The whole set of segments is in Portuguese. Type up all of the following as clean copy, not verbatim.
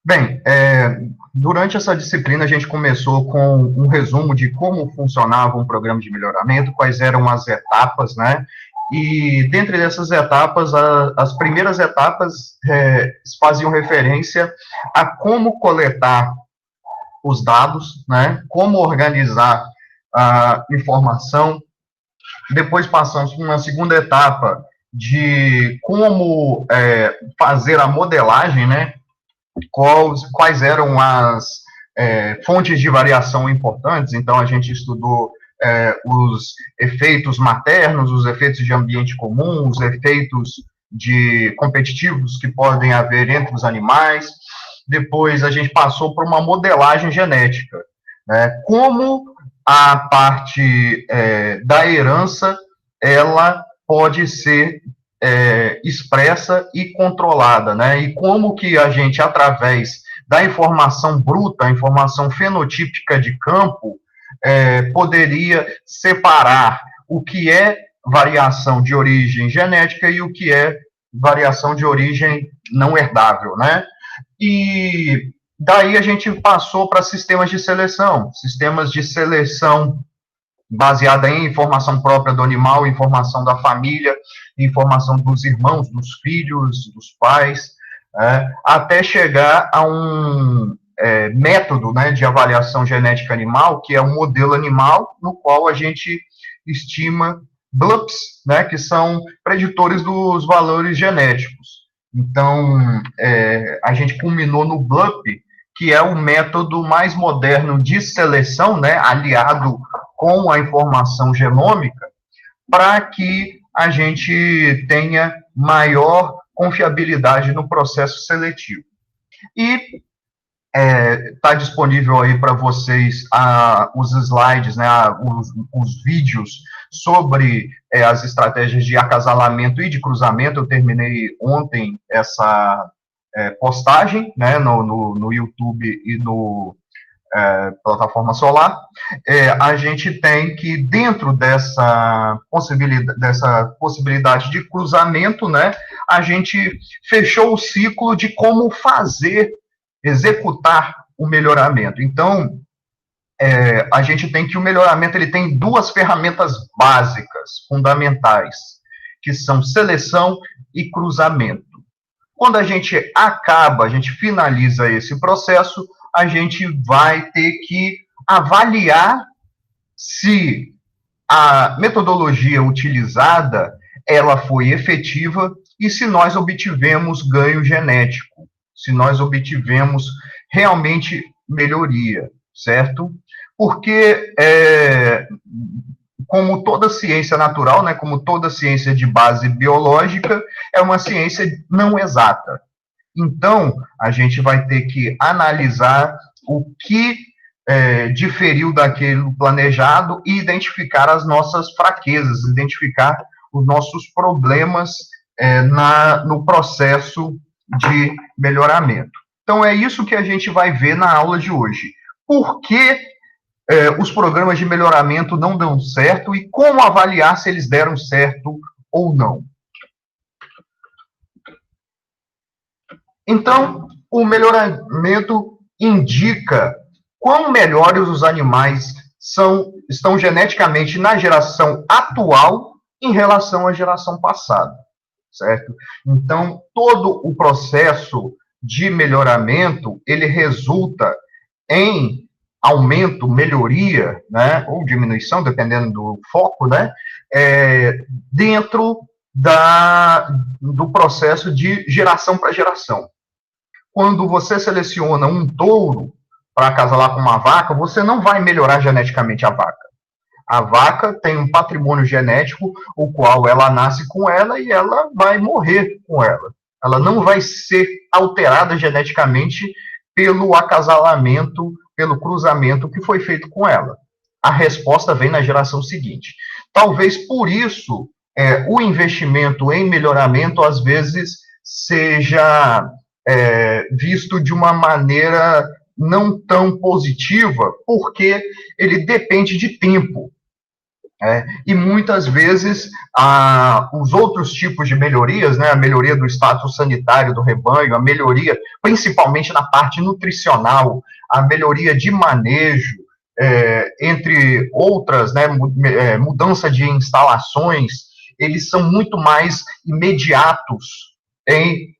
Bem, durante essa disciplina a gente começou com um resumo de como funcionava um programa de melhoramento, quais eram as etapas, né? E dentre essas etapas, as primeiras etapas faziam referência a como coletar os dados, né? Como organizar a informação. Depois passamos por uma segunda etapa de como fazer a modelagem, né? Quais eram as fontes de variação importantes. Então, a gente estudou os efeitos maternos, os efeitos de ambiente comum, os efeitos de competitivos que podem haver entre os animais. Depois, a gente passou por uma modelagem genética, né? Como a parte da herança, ela pode ser expressa e controlada, né? E como que a gente, através da informação bruta, a informação fenotípica de campo, poderia separar o que é variação de origem genética e o que é variação de origem não herdável, né? E daí a gente passou para sistemas de seleção baseada em informação própria do animal, informação da família, informação dos irmãos, dos filhos, dos pais, até chegar a um método, né, de avaliação genética animal, que é um modelo animal, no qual a gente estima BLUPs, né, que são preditores dos valores genéticos. Então, a gente culminou no BLUP, que é o método mais moderno de seleção, né, aliado com a informação genômica, para que a gente tenha maior confiabilidade no processo seletivo. E está disponível aí para vocês os slides, né, os vídeos sobre as estratégias de acasalamento e de cruzamento. Eu terminei ontem essa postagem, né, no YouTube e no plataforma solar. A gente tem que, dentro dessa possibilidade de cruzamento, né, a gente fechou o ciclo de como executar o melhoramento. Então, a gente tem que o melhoramento ele tem duas ferramentas básicas, fundamentais, que são seleção e cruzamento. Quando a gente finaliza esse processo, a gente vai ter que avaliar se a metodologia utilizada ela foi efetiva e se nós obtivemos ganho genético, se nós obtivemos realmente melhoria, certo? Porque, como toda ciência natural, né, como toda ciência de base biológica, é uma ciência não exata. Então, a gente vai ter que analisar o que diferiu daquele planejado e identificar as nossas fraquezas, identificar os nossos problemas no processo de melhoramento. Então, é isso que a gente vai ver na aula de hoje. Por que os programas de melhoramento não dão certo e como avaliar se eles deram certo ou não. Então, o melhoramento indica quão melhores os animais estão geneticamente na geração atual em relação à geração passada, certo? Então, todo o processo de melhoramento, ele resulta em aumento, melhoria, né, ou diminuição, dependendo do foco, né, dentro do processo de geração para geração. Quando você seleciona um touro para acasalar com uma vaca, você não vai melhorar geneticamente a vaca. A vaca tem um patrimônio genético, o qual ela nasce com ela e ela vai morrer com ela. Ela não vai ser alterada geneticamente pelo acasalamento, pelo cruzamento que foi feito com ela. A resposta vem na geração seguinte. Talvez por isso o investimento em melhoramento, às vezes, seja visto de uma maneira não tão positiva, porque ele depende de tempo. E muitas vezes os outros tipos de melhorias, né, a melhoria do status sanitário do rebanho, a melhoria, principalmente na parte nutricional, a melhoria de manejo, entre outras, né, mudança de instalações, eles são muito mais imediatos em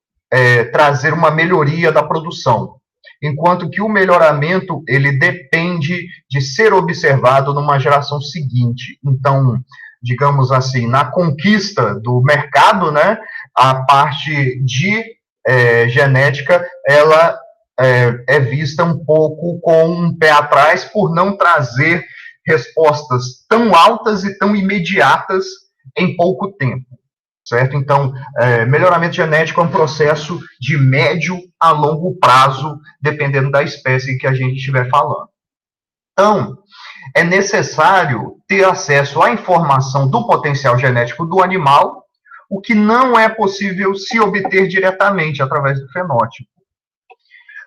trazer uma melhoria da produção, enquanto que o melhoramento, ele depende de ser observado numa geração seguinte. Então, digamos assim, na conquista do mercado, né, a parte de genética, ela é vista um pouco com um pé atrás por não trazer respostas tão altas e tão imediatas em pouco tempo. Certo? Então, melhoramento genético é um processo de médio a longo prazo, dependendo da espécie que a gente estiver falando. Então, é necessário ter acesso à informação do potencial genético do animal, o que não é possível se obter diretamente através do fenótipo.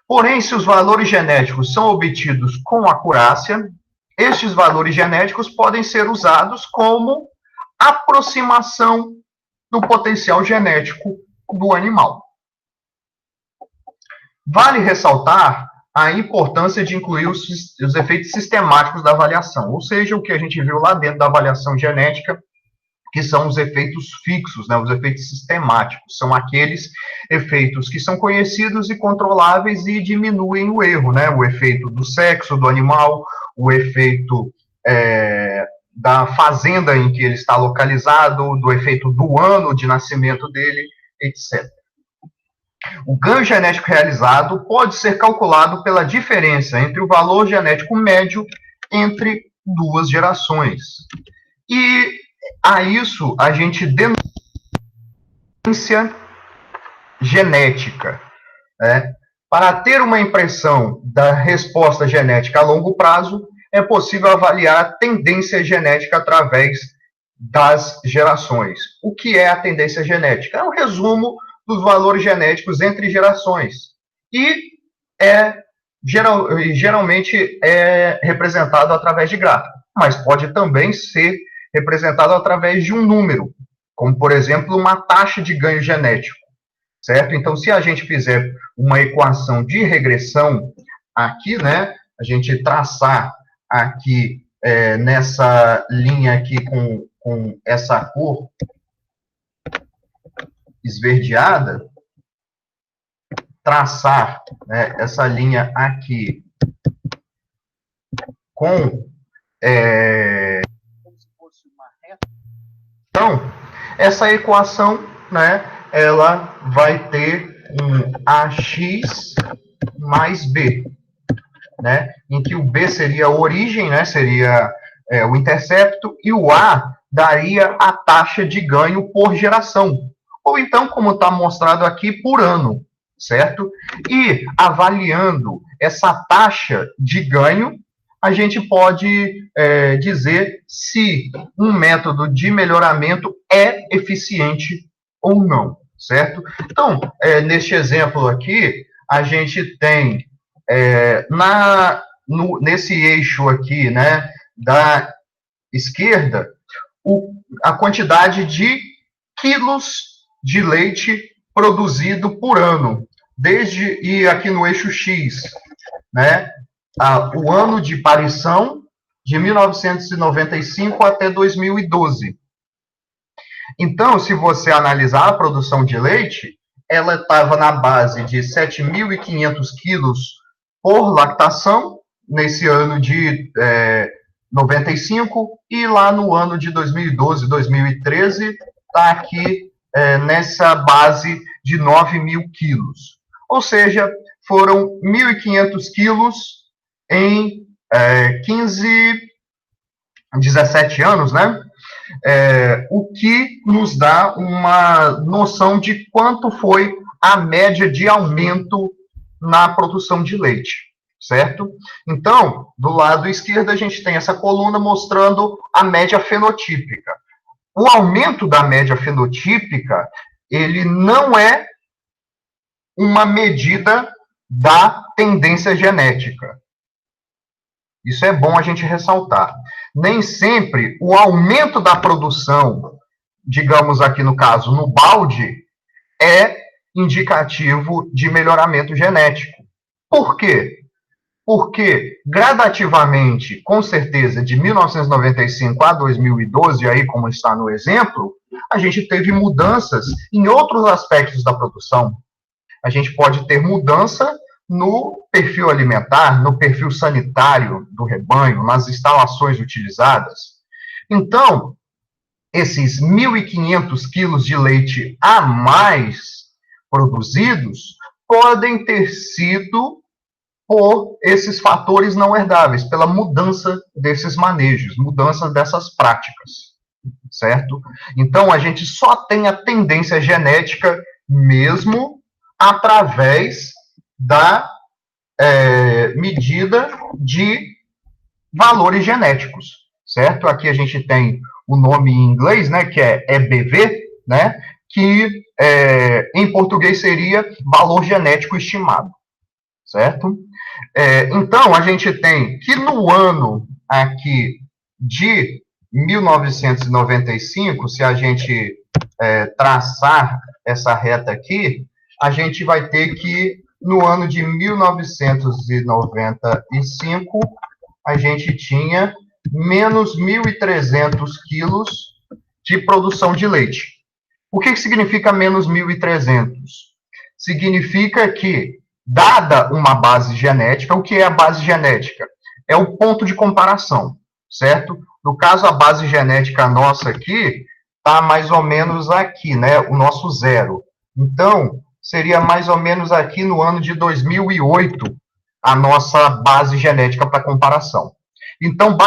Porém, se os valores genéticos são obtidos com acurácia, estes valores genéticos podem ser usados como aproximação do potencial genético do animal. Vale ressaltar a importância de incluir os efeitos sistemáticos da avaliação, ou seja, o que a gente viu lá dentro da avaliação genética, que são os efeitos fixos, né, os efeitos sistemáticos, são aqueles efeitos que são conhecidos e controláveis e diminuem o erro, né, o efeito do sexo do animal, o efeito da fazenda em que ele está localizado, do efeito do ano de nascimento dele, etc. O ganho genético realizado pode ser calculado pela diferença entre o valor genético médio entre duas gerações. E a isso a gente denomina genética. Para ter uma impressão da resposta genética a longo prazo, é possível avaliar a tendência genética através das gerações. O que é a tendência genética? É um resumo dos valores genéticos entre gerações. E geralmente é representado através de gráfico, mas pode também ser representado através de um número, como, por exemplo, uma taxa de ganho genético, certo? Então, se a gente fizer uma equação de regressão aqui, né, a gente traçar aqui nessa linha aqui com essa cor esverdeada, traçar, né, essa linha aqui com como se fosse uma reta. Então, essa equação, né, ela vai ter um AX mais B, né, em que o B seria a origem, né, seria o intercepto, e o A daria a taxa de ganho por geração, ou então, como está mostrado aqui, por ano, certo? E avaliando essa taxa de ganho, a gente pode dizer se um método de melhoramento é eficiente ou não, certo? Então, neste exemplo aqui, a gente tem nesse eixo aqui, né, da esquerda, a quantidade de quilos de leite produzido por ano, e aqui no eixo X, né, o ano de parição de 1995 até 2012. Então, se você analisar a produção de leite, ela estava na base de 7.500 quilos por lactação, nesse ano de 95, e lá no ano de 2012, 2013, está aqui nessa base de 9.000 quilos. Ou seja, foram 1.500 quilos em 17 anos, né? O que nos dá uma noção de quanto foi a média de aumento na produção de leite, certo? Então, do lado esquerdo, a gente tem essa coluna mostrando a média fenotípica. O aumento da média fenotípica, ele não é uma medida da tendência genética. Isso é bom a gente ressaltar. nem sempre o aumento da produção, digamos aqui no caso, no balde, é indicativo de melhoramento genético. Por quê? Porque gradativamente, com certeza, de 1995 a 2012, aí como está no exemplo, a gente teve mudanças em outros aspectos da produção. A gente pode ter mudança no perfil alimentar, no perfil sanitário do rebanho, nas instalações utilizadas. Então, esses 1.500 quilos de leite a mais produzidos podem ter sido por esses fatores não herdáveis, pela mudança desses manejos, mudança dessas práticas, certo? Então, a gente só tem a tendência genética mesmo através da medida de valores genéticos, certo? Aqui a gente tem o nome em inglês, né, que é EBV, né, que em português seria valor genético estimado, certo? Então, a gente tem que no ano aqui de 1995, se a gente traçar essa reta aqui, a gente vai ter que, no ano de 1995, a gente tinha menos 1.300 quilos de produção de leite. O que significa menos 1.300? Significa que, dada uma base genética, o que é a base genética? É o ponto de comparação, certo? No caso, a base genética nossa aqui está mais ou menos aqui, né? O nosso zero. Então, seria mais ou menos aqui no ano de 2008 a nossa base genética para comparação. Então,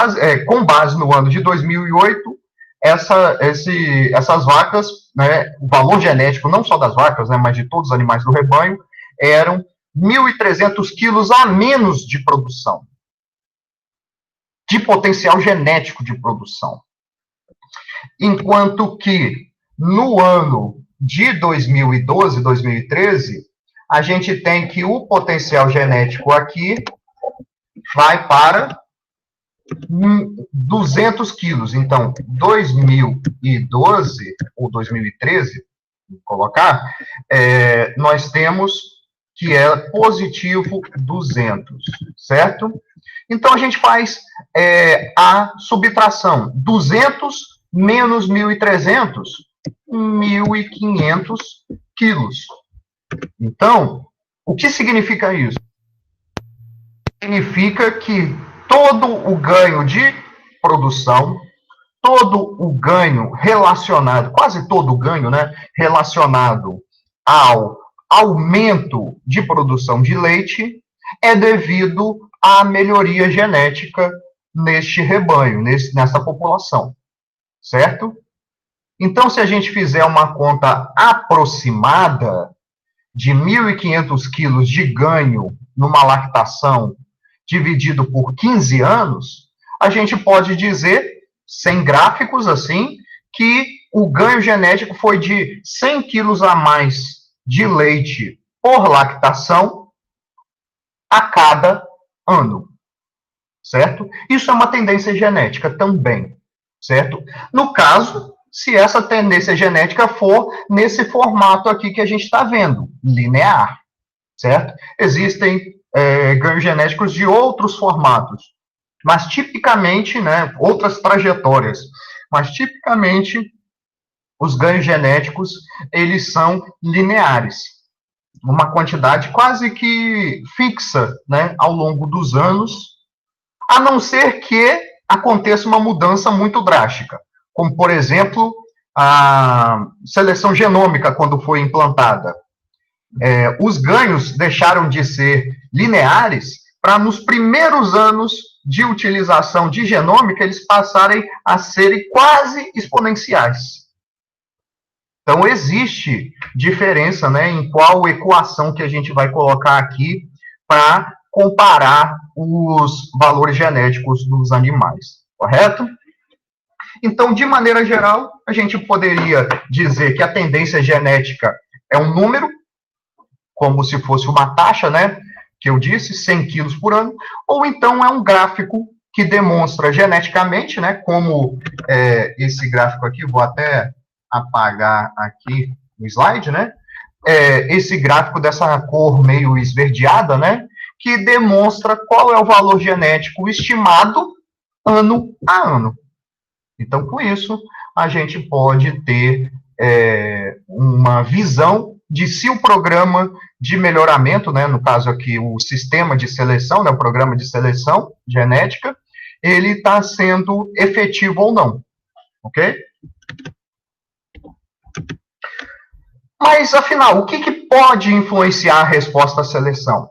com base no ano de 2008, essas vacas, né, o valor genético não só das vacas, né, mas de todos os animais do rebanho, eram 1.300 quilos a menos de produção, de potencial genético de produção. Enquanto que no ano de 2012, 2013, a gente tem que o potencial genético aqui vai para 200 quilos. Então, 2012 ou 2013, vou colocar, nós temos que é positivo 200, certo? Então, a gente faz a subtração. 200 menos 1.300, 1.500 quilos. Então, o que significa isso? Significa que todo o ganho de produção, todo o ganho relacionado, quase todo o ganho, né, relacionado ao aumento de produção de leite, é devido à melhoria genética neste rebanho, nessa população, certo? Então, se a gente fizer uma conta aproximada de 1.500 quilos de ganho numa lactação dividido por 15 anos, a gente pode dizer, sem gráficos assim, que o ganho genético foi de 100 quilos a mais de leite por lactação a cada ano, certo? Isso é uma tendência genética também, certo? No caso, se essa tendência genética for nesse formato aqui que a gente está vendo, linear, certo? Existem ganhos genéticos de outros formatos, mas tipicamente, né, outras trajetórias, mas tipicamente os ganhos genéticos, eles são lineares, uma quantidade quase que fixa, né, ao longo dos anos, a não ser que aconteça uma mudança muito drástica, como, por exemplo, a seleção genômica, quando foi implantada. Os ganhos deixaram de ser lineares para, nos primeiros anos de utilização de genômica, eles passarem a serem quase exponenciais. Então, existe diferença, né, em qual equação que a gente vai colocar aqui para comparar os valores genéticos dos animais, correto? Então, de maneira geral, a gente poderia dizer que a tendência genética é um número, como se fosse uma taxa, né, que eu disse, 100 quilos por ano, ou então é um gráfico que demonstra geneticamente, né, como esse gráfico aqui, vou até apagar aqui o slide, né, esse gráfico dessa cor meio esverdeada, né, que demonstra qual é o valor genético estimado ano a ano. Então, com isso, a gente pode ter uma visão de se o programa de melhoramento, né, no caso aqui, o sistema de seleção, né, o programa de seleção genética, ele está sendo efetivo ou não, ok? Mas, afinal, o que pode influenciar a resposta à seleção?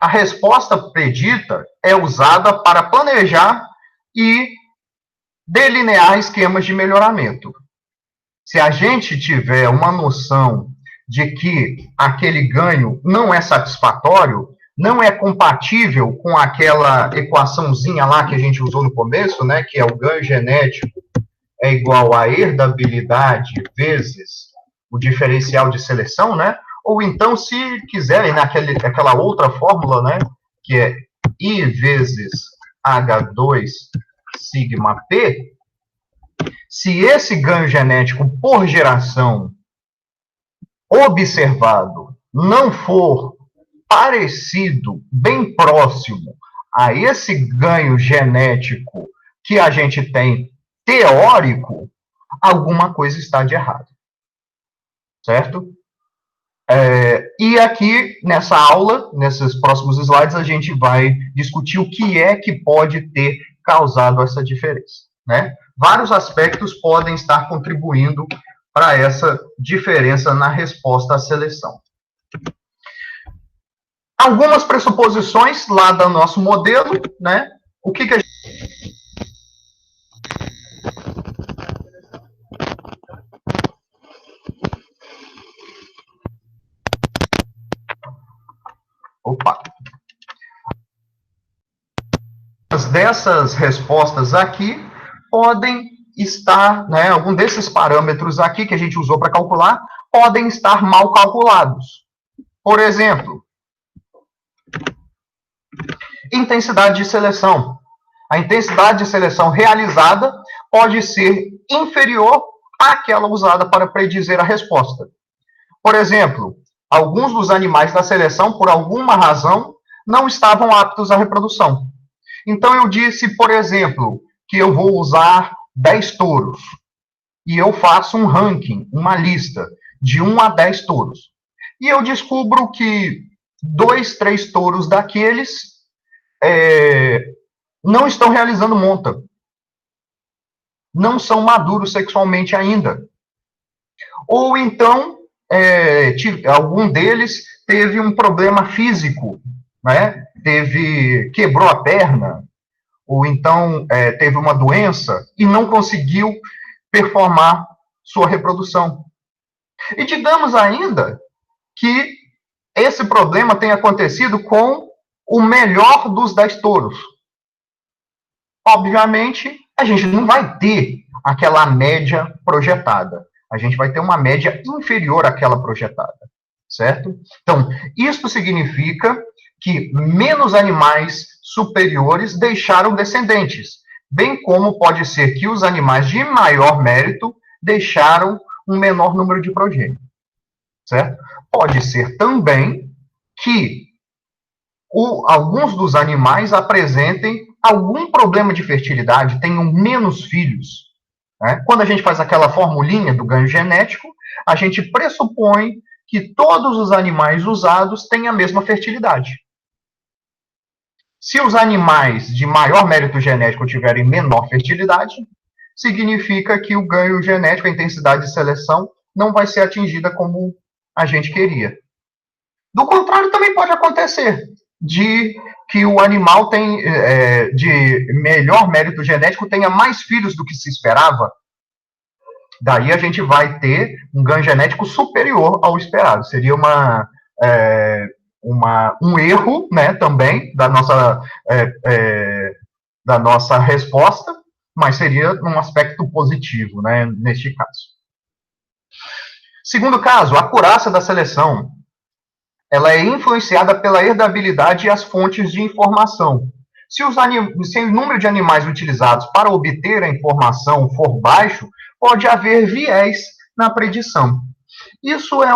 A resposta predita é usada para planejar e delinear esquemas de melhoramento. Se a gente tiver uma noção de que aquele ganho não é satisfatório, não é compatível com aquela equaçãozinha lá que a gente usou no começo, né, que é o ganho genético é igual a herdabilidade vezes o diferencial de seleção, né? Ou então, se quiserem, naquela outra fórmula, né, que é I vezes H2 sigma P, se esse ganho genético por geração observado não for parecido, bem próximo a esse ganho genético que a gente tem teórico, alguma coisa está de errado. Certo? E aqui, nessa aula, nesses próximos slides, a gente vai discutir o que é que pode ter causado essa diferença. Né? Vários aspectos podem estar contribuindo para essa diferença na resposta à seleção. Algumas pressuposições lá do nosso modelo, né? O que a gente... Opa! Dessas respostas aqui podem estar, né, algum desses parâmetros aqui que a gente usou para calcular, podem estar mal calculados. Por exemplo, intensidade de seleção. A intensidade de seleção realizada pode ser inferior àquela usada para predizer a resposta. Por exemplo, alguns dos animais da seleção, por alguma razão, não estavam aptos à reprodução. Então, eu disse, por exemplo, que eu vou usar 10 touros. E eu faço um ranking, uma lista, de 1 a 10 touros. E eu descubro que 2, 3 touros daqueles não estão realizando monta. Não são maduros sexualmente ainda. Ou então, algum deles teve um problema físico, né? Quebrou a perna, ou então teve uma doença e não conseguiu performar sua reprodução. E digamos ainda que esse problema tenha acontecido com o melhor dos 10 touros. Obviamente, a gente não vai ter aquela média projetada. A gente vai ter uma média inferior àquela projetada, certo? Então, isso significa que menos animais superiores deixaram descendentes, bem como pode ser que os animais de maior mérito deixaram um menor número de progênitos, certo? Pode ser também que alguns dos animais apresentem algum problema de fertilidade, tenham menos filhos. Né? Quando a gente faz aquela formulinha do ganho genético, a gente pressupõe que todos os animais usados têm a mesma fertilidade. Se os animais de maior mérito genético tiverem menor fertilidade, significa que o ganho genético, a intensidade de seleção, não vai ser atingida como a gente queria. Do contrário, também pode acontecer de que o animal de melhor mérito genético tenha mais filhos do que se esperava. Daí a gente vai ter um ganho genético superior ao esperado. Seria um erro, né, também da nossa resposta, mas seria um aspecto positivo, né, neste caso. Segundo caso, a acurácia da seleção. Ela é influenciada pela herdabilidade e as fontes de informação. Se o número de animais utilizados para obter a informação for baixo, pode haver viés na predição. Isso é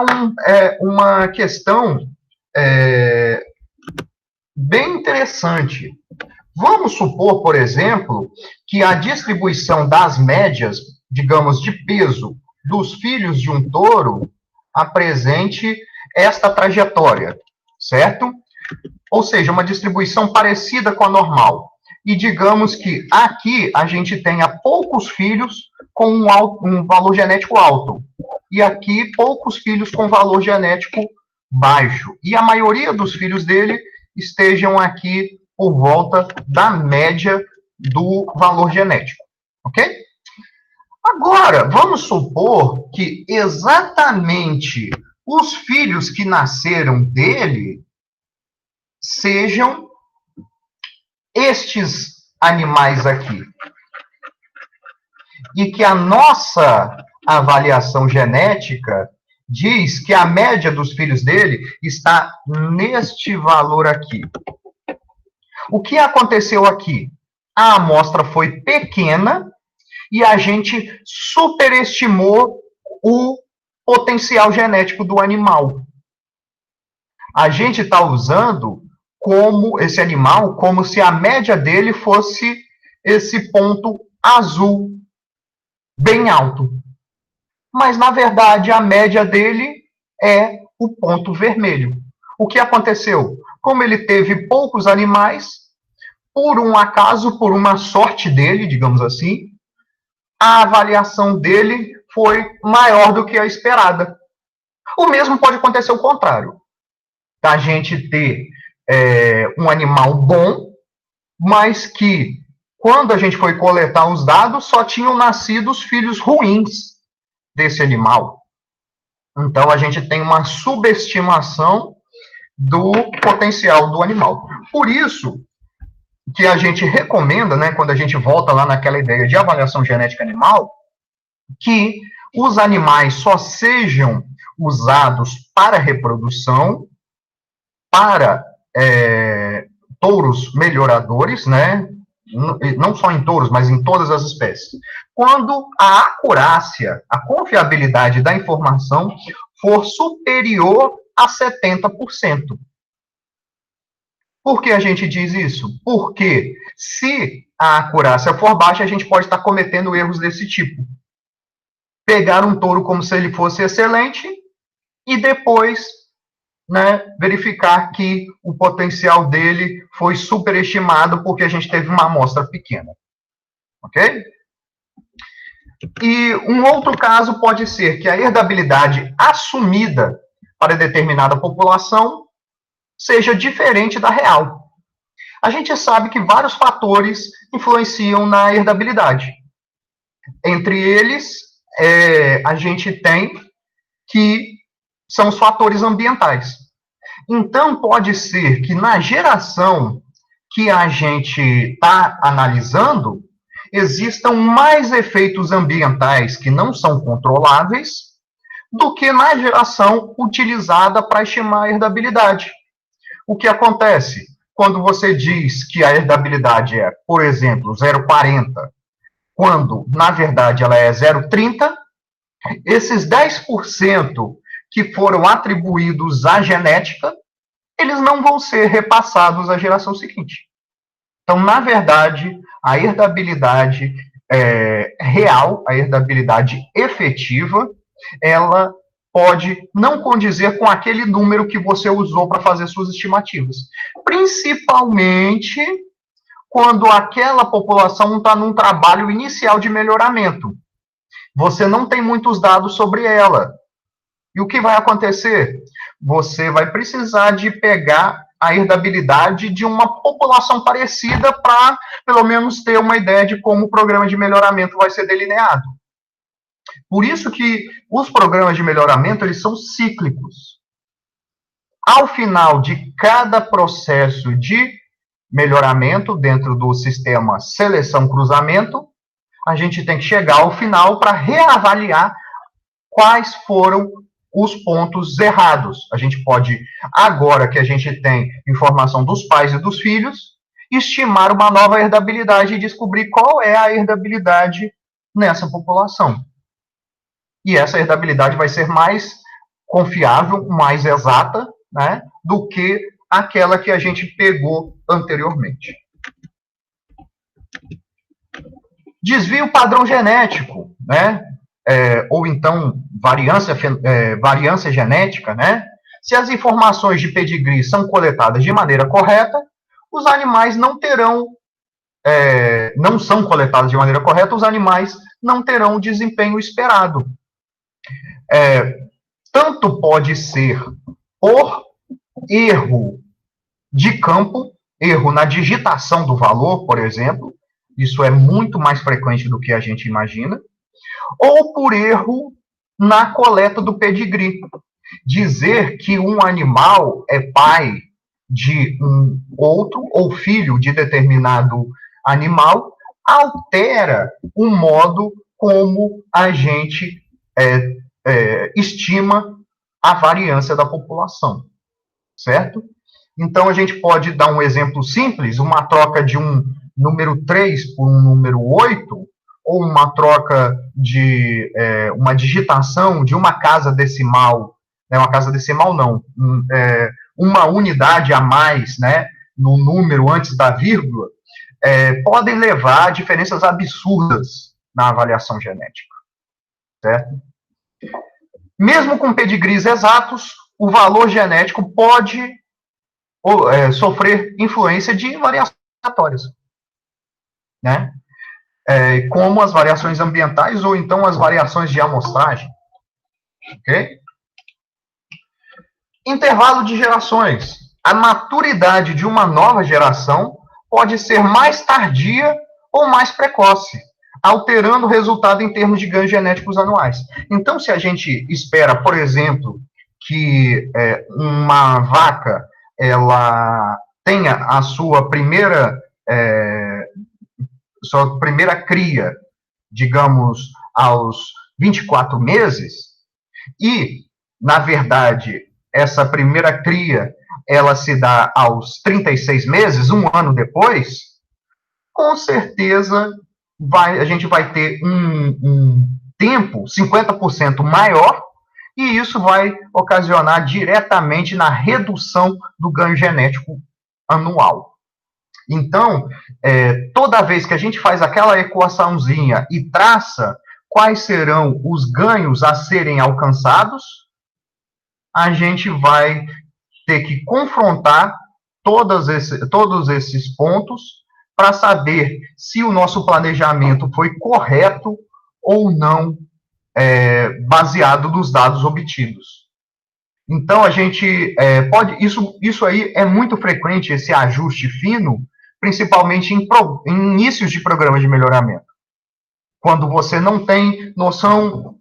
uma questão bem interessante. Vamos supor, por exemplo, que a distribuição das médias, digamos, de peso dos filhos de um touro apresente esta trajetória, certo? Ou seja, uma distribuição parecida com a normal. E digamos que aqui a gente tenha poucos filhos com um valor genético alto, e aqui poucos filhos com valor genético baixo. E a maioria dos filhos dele estejam aqui por volta da média do valor genético, ok? Agora, vamos supor que exatamente os filhos que nasceram dele sejam estes animais aqui. E que a nossa avaliação genética diz que a média dos filhos dele está neste valor aqui. O que aconteceu aqui? A amostra foi pequena e a gente superestimou o potencial genético do animal. A gente está usando esse animal como se a média dele fosse esse ponto azul, bem alto. Mas, na verdade, a média dele é o ponto vermelho. O que aconteceu? Como ele teve poucos animais, por um acaso, por uma sorte dele, digamos assim, a avaliação dele foi maior do que a esperada. O mesmo pode acontecer o contrário. Da gente ter um animal bom, mas que, quando a gente foi coletar os dados, só tinham nascido os filhos ruins desse animal. Então, a gente tem uma subestimação do potencial do animal. Por isso que a gente recomenda, né, quando a gente volta lá naquela ideia de avaliação genética animal, que os animais só sejam usados para reprodução, para touros melhoradores, né, não só em touros, mas em todas as espécies, quando a acurácia, a confiabilidade da informação for superior a 70%. Por que a gente diz isso? Porque se a acurácia for baixa, a gente pode estar cometendo erros desse tipo. Pegar um touro como se ele fosse excelente e depois, né, verificar que o potencial dele foi superestimado porque a gente teve uma amostra pequena. Ok? E um outro caso pode ser que a herdabilidade assumida para determinada população seja diferente da real. A gente sabe que vários fatores influenciam na herdabilidade. Entre eles, a gente tem que são os fatores ambientais. Então, pode ser que na geração que a gente está analisando, existam mais efeitos ambientais que não são controláveis do que na geração utilizada para estimar a herdabilidade. O que acontece? Quando você diz que a herdabilidade é, por exemplo, 0,40, quando, na verdade, ela é 0,30, esses 10% que foram atribuídos à genética, eles não vão ser repassados à geração seguinte. Então, na verdade, a herdabilidade real, a herdabilidade efetiva, ela pode não condizer com aquele número que você usou para fazer suas estimativas. Principalmente quando aquela população está num trabalho inicial de melhoramento. Você não tem muitos dados sobre ela. E o que vai acontecer? Você vai precisar de pegar a herdabilidade de uma população parecida para, pelo menos, ter uma ideia de como o programa de melhoramento vai ser delineado. Por isso que os programas de melhoramento, eles são cíclicos. Ao final de cada processo de melhoramento dentro do sistema seleção-cruzamento, a gente tem que chegar ao final para reavaliar quais foram os pontos errados. A gente pode, agora que a gente tem informação dos pais e dos filhos, estimar uma nova herdabilidade e descobrir qual é a herdabilidade nessa população. E essa herdabilidade vai ser mais confiável, mais exata, né, do que aquela que a gente pegou anteriormente. Desvio padrão genético, né, ou então variância genética, né? Se as informações de pedigree são coletadas de maneira correta, os animais não terão, não são coletadas de maneira correta, os animais não terão o desempenho esperado. Tanto pode ser por erro de campo, erro na digitação do valor, por exemplo, isso é muito mais frequente do que a gente imagina, ou por erro na coleta do pedigree. Dizer que um animal é pai de um outro, ou filho de determinado animal, altera o modo como a gente estima a variância da população, certo? Então, a gente pode dar um exemplo simples, uma troca de um número 3 por um número 8, ou uma troca de uma digitação de uma casa decimal, uma casa decimal não, uma unidade a mais, né, no número antes da vírgula, podem levar a diferenças absurdas na avaliação genética, certo? Mesmo com pedigrees exatos, o valor genético pode sofrer influência de variações aleatórias, né? Como as variações ambientais ou então as variações de amostragem. Ok? Intervalo de gerações. A maturidade de uma nova geração pode ser mais tardia ou mais precoce, alterando o resultado em termos de ganhos genéticos anuais. Então, se a gente espera, por exemplo, que uma vaca ela tenha a sua primeira cria, digamos, aos 24 meses, e, na verdade, essa primeira cria, ela se dá aos 36 meses, um ano depois, com certeza a gente vai ter um tempo 50% maior, e isso vai ocasionar diretamente na redução do ganho genético anual. Então, toda vez que a gente faz aquela equaçãozinha e traça quais serão os ganhos a serem alcançados, a gente vai ter que confrontar todos esses pontos para saber se o nosso planejamento foi correto ou não, baseado nos dados obtidos. Então, a gente pode... Isso aí é muito frequente, esse ajuste fino, principalmente em inícios de programas de melhoramento. Quando você não tem noção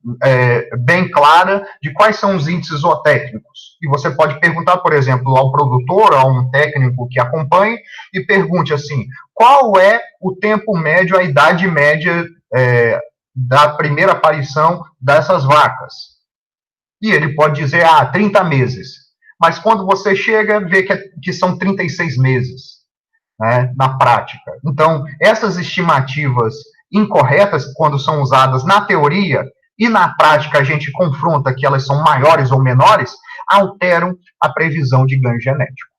bem clara de quais são os índices zootécnicos. E você pode perguntar, por exemplo, ao produtor, a um técnico que acompanhe, e pergunte assim, qual é o tempo médio, a idade média da primeira aparição dessas vacas? E ele pode dizer, 30 meses. Mas quando você chega, vê que são 36 meses, né, na prática. Então, essas estimativas incorretas, quando são usadas na teoria, e na prática a gente confronta que elas são maiores ou menores, alteram a previsão de ganho genético.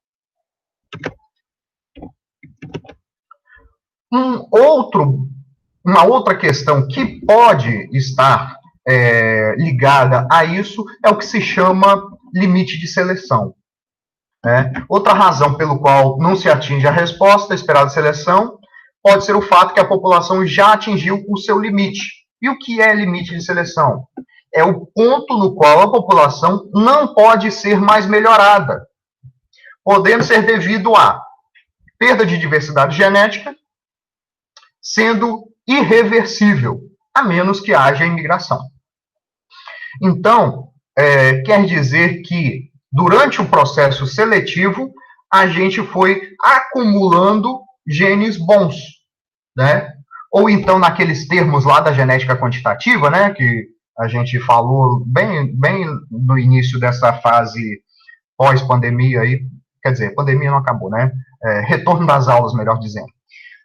Uma outra questão que pode estar ligada a isso é o que se chama limite de seleção. Outra razão pelo qual não se atinge a resposta esperada de seleção pode ser o fato que a população já atingiu o seu limite. E o que é limite de seleção? É o ponto no qual a população não pode ser mais melhorada, podendo ser devido a perda de diversidade genética, sendo irreversível, a menos que haja imigração. Então, quer dizer que, durante o processo seletivo, a gente foi acumulando genes bons, né? Ou então, naqueles termos lá da genética quantitativa, né, que a gente falou bem no início dessa fase pós-pandemia, aí, quer dizer, a pandemia não acabou, né? retorno das aulas, melhor dizendo.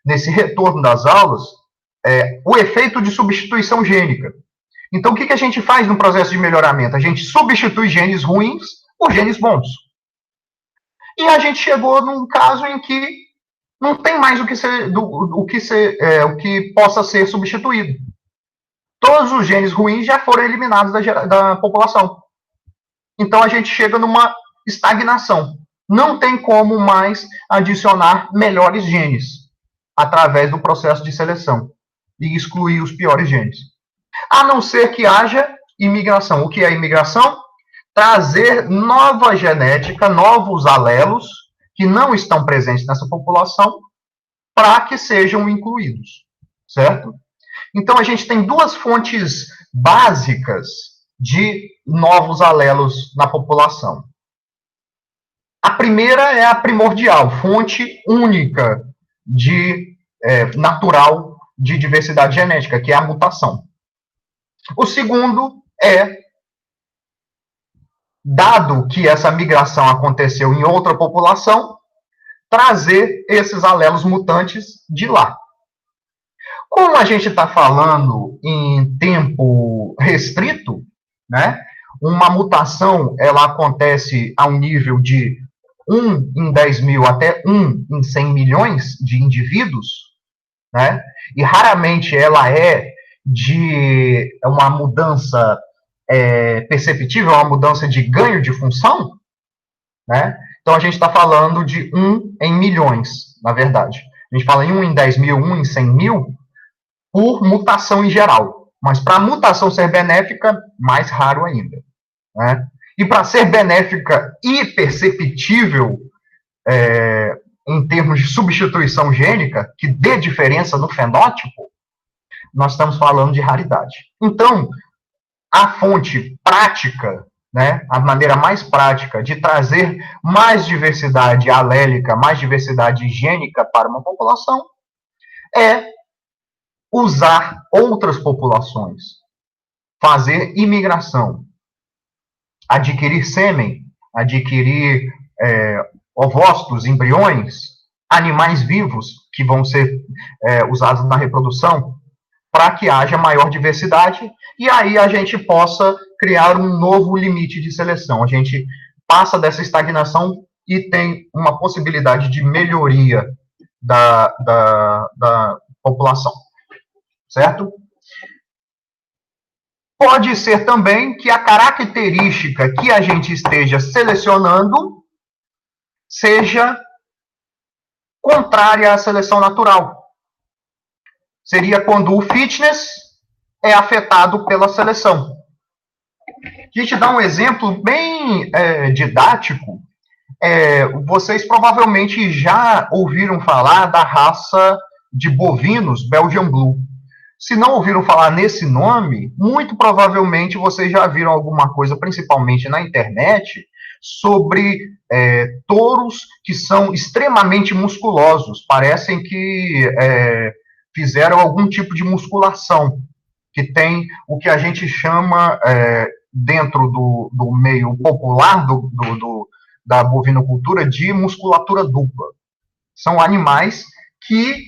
Nesse retorno das aulas, o efeito de substituição gênica. Então, o que a gente faz no processo de melhoramento? A gente substitui genes ruins por genes bons. E a gente chegou num caso em que não tem mais o que possa ser substituído. Todos os genes ruins já foram eliminados da população. Então, a gente chega numa estagnação. Não tem como mais adicionar melhores genes através do processo de seleção e excluir os piores genes. A não ser que haja imigração. O que é imigração? Trazer nova genética, novos alelos que não estão presentes nessa população para que sejam incluídos, certo? Então, a gente tem duas fontes básicas de novos alelos na população. A primeira é a primordial, fonte única natural de diversidade genética, que é a mutação. O segundo é, dado que essa migração aconteceu em outra população, trazer esses alelos mutantes de lá. Como a gente está falando em tempo restrito, né, uma mutação ela acontece a um nível de 1 em 10 mil até 1 em 100 milhões de indivíduos, né, e raramente ela é de uma mudança perceptível, uma mudança de ganho de função, né? Então a gente está falando de 1 em milhões, na verdade. A gente fala em 1 em 10 mil, 1 em 100 mil, por mutação em geral. Mas para a mutação ser benéfica, mais raro ainda, né? E para ser benéfica e perceptível em termos de substituição gênica, que dê diferença no fenótipo, nós estamos falando de raridade. Então, a fonte prática, né, a maneira mais prática de trazer mais diversidade alélica, mais diversidade gênica para uma população, é usar outras populações, fazer imigração, adquirir sêmen, adquirir ovócitos, embriões, animais vivos que vão ser usados na reprodução, para que haja maior diversidade, e aí a gente possa criar um novo limite de seleção. A gente passa dessa estagnação e tem uma possibilidade de melhoria da população, certo? Pode ser também que a característica que a gente esteja selecionando seja contrária à seleção natural. Seria quando o fitness é afetado pela seleção. A gente dá um exemplo bem didático. Vocês provavelmente já ouviram falar da raça de bovinos Belgian Blue. Se não ouviram falar nesse nome, muito provavelmente vocês já viram alguma coisa, principalmente na internet, sobre touros que são extremamente musculosos. Parecem que fizeram algum tipo de musculação, que tem o que a gente chama, dentro do meio popular da bovinocultura, de musculatura dupla. São animais que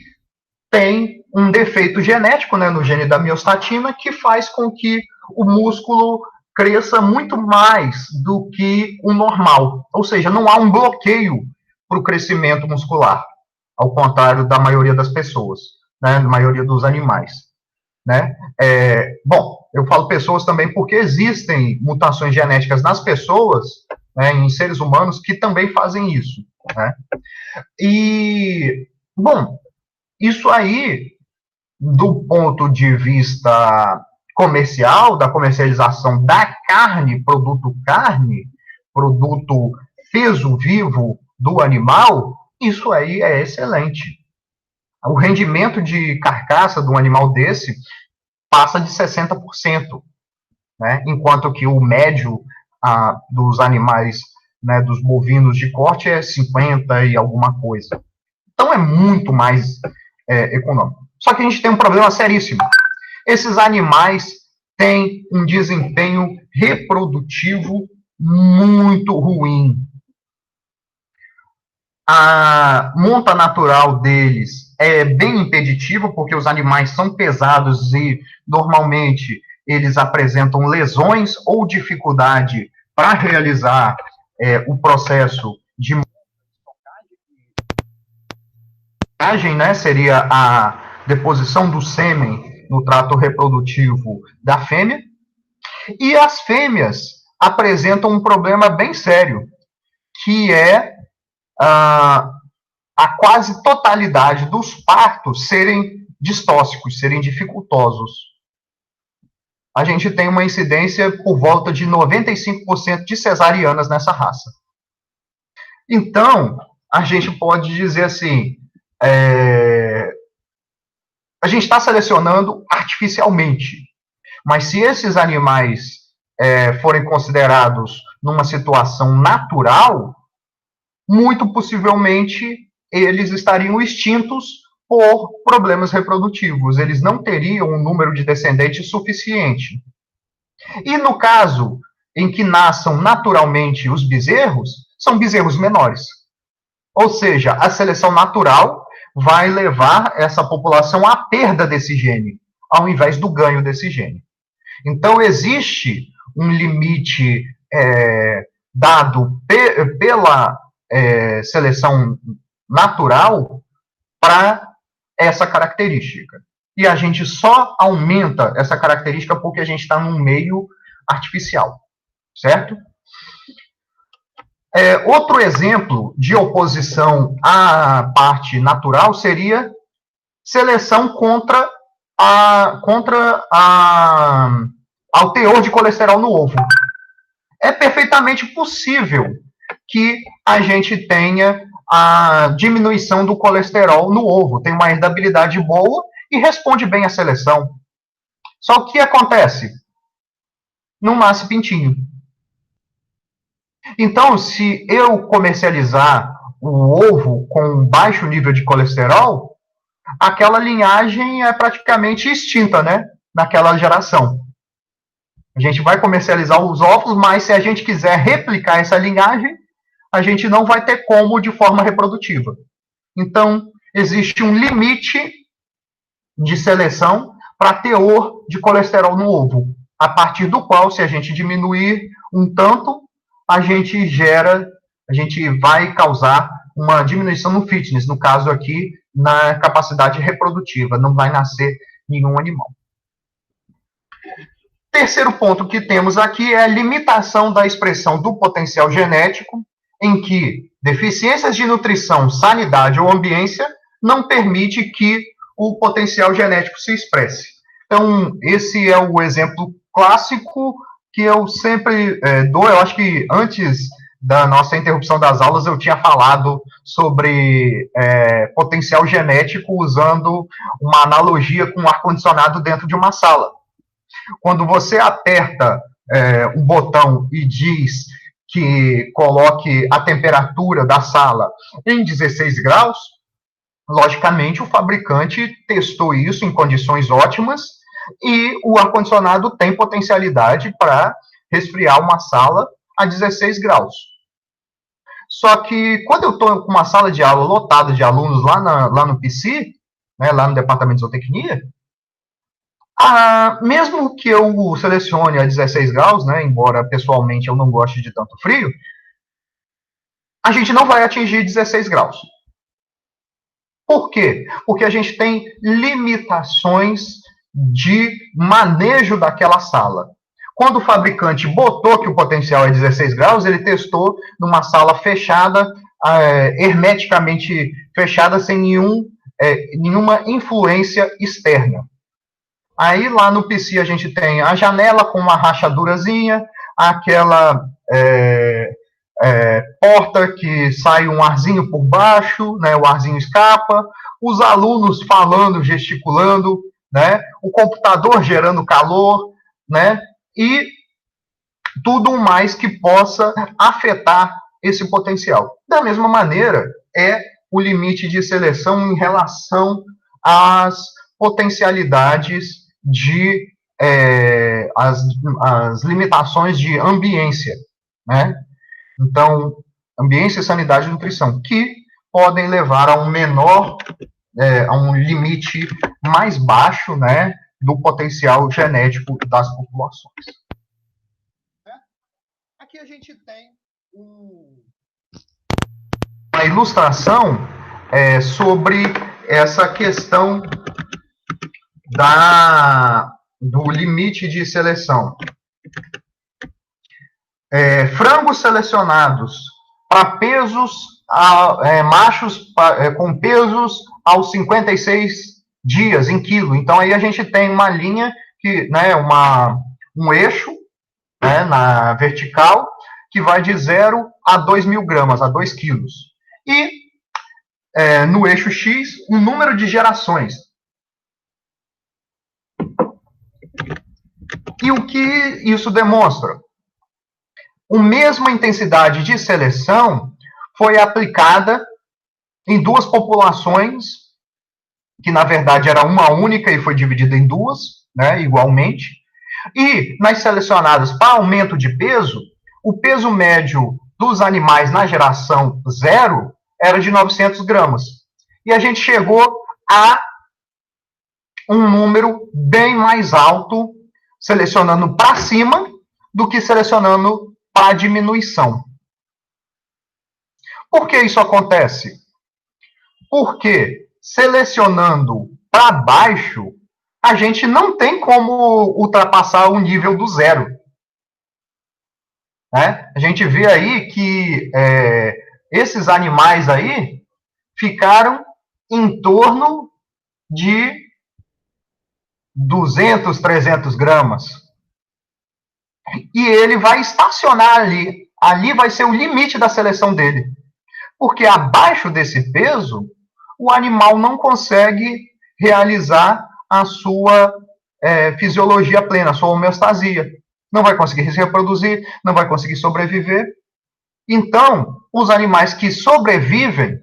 têm um defeito genético, né, no gene da miostatina, que faz com que o músculo cresça muito mais do que o normal. Ou seja, não há um bloqueio para o crescimento muscular, ao contrário da maioria das pessoas, né, da maioria dos animais, né? Bom, eu falo pessoas também porque existem mutações genéticas nas pessoas, né, em seres humanos, que também fazem isso, né? E, bom, isso aí, do ponto de vista comercial, da comercialização da carne, produto peso vivo do animal, isso aí é excelente. O rendimento de carcaça de um animal desse passa de 60%, né? Enquanto que o médio dos animais, né, dos bovinos de corte é 50 e alguma coisa. Então é muito mais econômico. Só que a gente tem um problema seríssimo. Esses animais têm um desempenho reprodutivo muito ruim. monta natural deles é bem impeditiva, porque os animais são pesados e, normalmente, eles apresentam lesões ou dificuldade para realizar o processo de montagem, né, seria a deposição do sêmen no trato reprodutivo da fêmea, e as fêmeas apresentam um problema bem sério, que é a quase totalidade dos partos serem distóxicos, serem dificultosos. A gente tem uma incidência por volta de 95% de cesarianas nessa raça. Então, a gente pode dizer assim, a gente está selecionando artificialmente, mas se esses animais forem considerados numa situação natural, muito possivelmente eles estariam extintos por problemas reprodutivos. Eles não teriam um número de descendentes suficiente. E no caso em que nasçam naturalmente os bezerros, são bezerros menores. Ou seja, a seleção natural vai levar essa população à perda desse gene, ao invés do ganho desse gene. Então, existe um limite dado pela seleção natural para essa característica. E a gente só aumenta essa característica porque a gente está num meio artificial, certo? Outro exemplo de oposição à parte natural seria seleção contra ao teor de colesterol no ovo. É perfeitamente possível que a gente tenha a diminuição do colesterol no ovo, tem uma herdabilidade boa e responde bem à seleção. Só que o que acontece? Não nasce pintinho. Então, se eu comercializar o ovo com baixo nível de colesterol, aquela linhagem é praticamente extinta, né? Naquela geração. A gente vai comercializar os ovos, mas se a gente quiser replicar essa linhagem, a gente não vai ter como de forma reprodutiva. Então, existe um limite de seleção para teor de colesterol no ovo, a partir do qual, se a gente diminuir um tanto, a gente vai causar uma diminuição no fitness, no caso aqui, na capacidade reprodutiva, não vai nascer nenhum animal. Terceiro ponto que temos aqui é a limitação da expressão do potencial genético, em que deficiências de nutrição, sanidade ou ambiência não permite que o potencial genético se expresse. Então, esse é o exemplo clássico que eu sempre dou. Eu acho que antes da nossa interrupção das aulas eu tinha falado sobre potencial genético usando uma analogia com um ar-condicionado dentro de uma sala. Quando você aperta um botão e diz que coloque a temperatura da sala em 16 graus, logicamente o fabricante testou isso em condições ótimas e o ar-condicionado tem potencialidade para resfriar uma sala a 16 graus. Só que quando eu estou com uma sala de aula lotada de alunos lá no PC, né, lá no departamento de zootecnia, mesmo que eu selecione a 16 graus, né, embora pessoalmente eu não goste de tanto frio, a gente não vai atingir 16 graus. Por quê? Porque a gente tem limitações de manejo daquela sala. Quando o fabricante botou que o potencial é 16 graus, ele testou numa sala fechada, hermeticamente fechada, sem nenhuma influência externa. Aí lá no PC a gente tem a janela com uma rachadurazinha, aquela porta que sai um arzinho por baixo, né, o arzinho escapa, os alunos falando, gesticulando, né, o computador gerando calor, né, e tudo mais que possa afetar esse potencial. Da mesma maneira, é o limite de seleção em relação às potencialidades de as limitações de ambiência, né? Então, ambiência, sanidade e nutrição, que podem levar a um menor, a um limite mais baixo, né, do potencial genético das populações. Aqui a gente tem uma ilustração sobre essa questão do limite de seleção. Frangos selecionados para pesos, machos com pesos aos 56 dias em quilo. Então, aí a gente tem uma linha, um eixo, né, na vertical, que vai de 0 a 2.000 gramas, a 2 quilos. E, no eixo X, um número de gerações. E o que isso demonstra? A mesma intensidade de seleção foi aplicada em duas populações, que na verdade era uma única e foi dividida em duas, né, igualmente. E nas selecionadas para aumento de peso, o peso médio dos animais na geração 0 era de 900 gramas. E a gente chegou a um número bem mais alto, selecionando para cima, do que selecionando para diminuição. Por que isso acontece? Porque selecionando para baixo, a gente não tem como ultrapassar o nível do 0. Né? A gente vê aí que esses animais aí ficaram em torno de 200, 300 gramas. E ele vai estacionar ali. Ali vai ser o limite da seleção dele. Porque abaixo desse peso, o animal não consegue realizar a sua fisiologia plena, a sua homeostasia. Não vai conseguir se reproduzir, não vai conseguir sobreviver. Então, os animais que sobrevivem,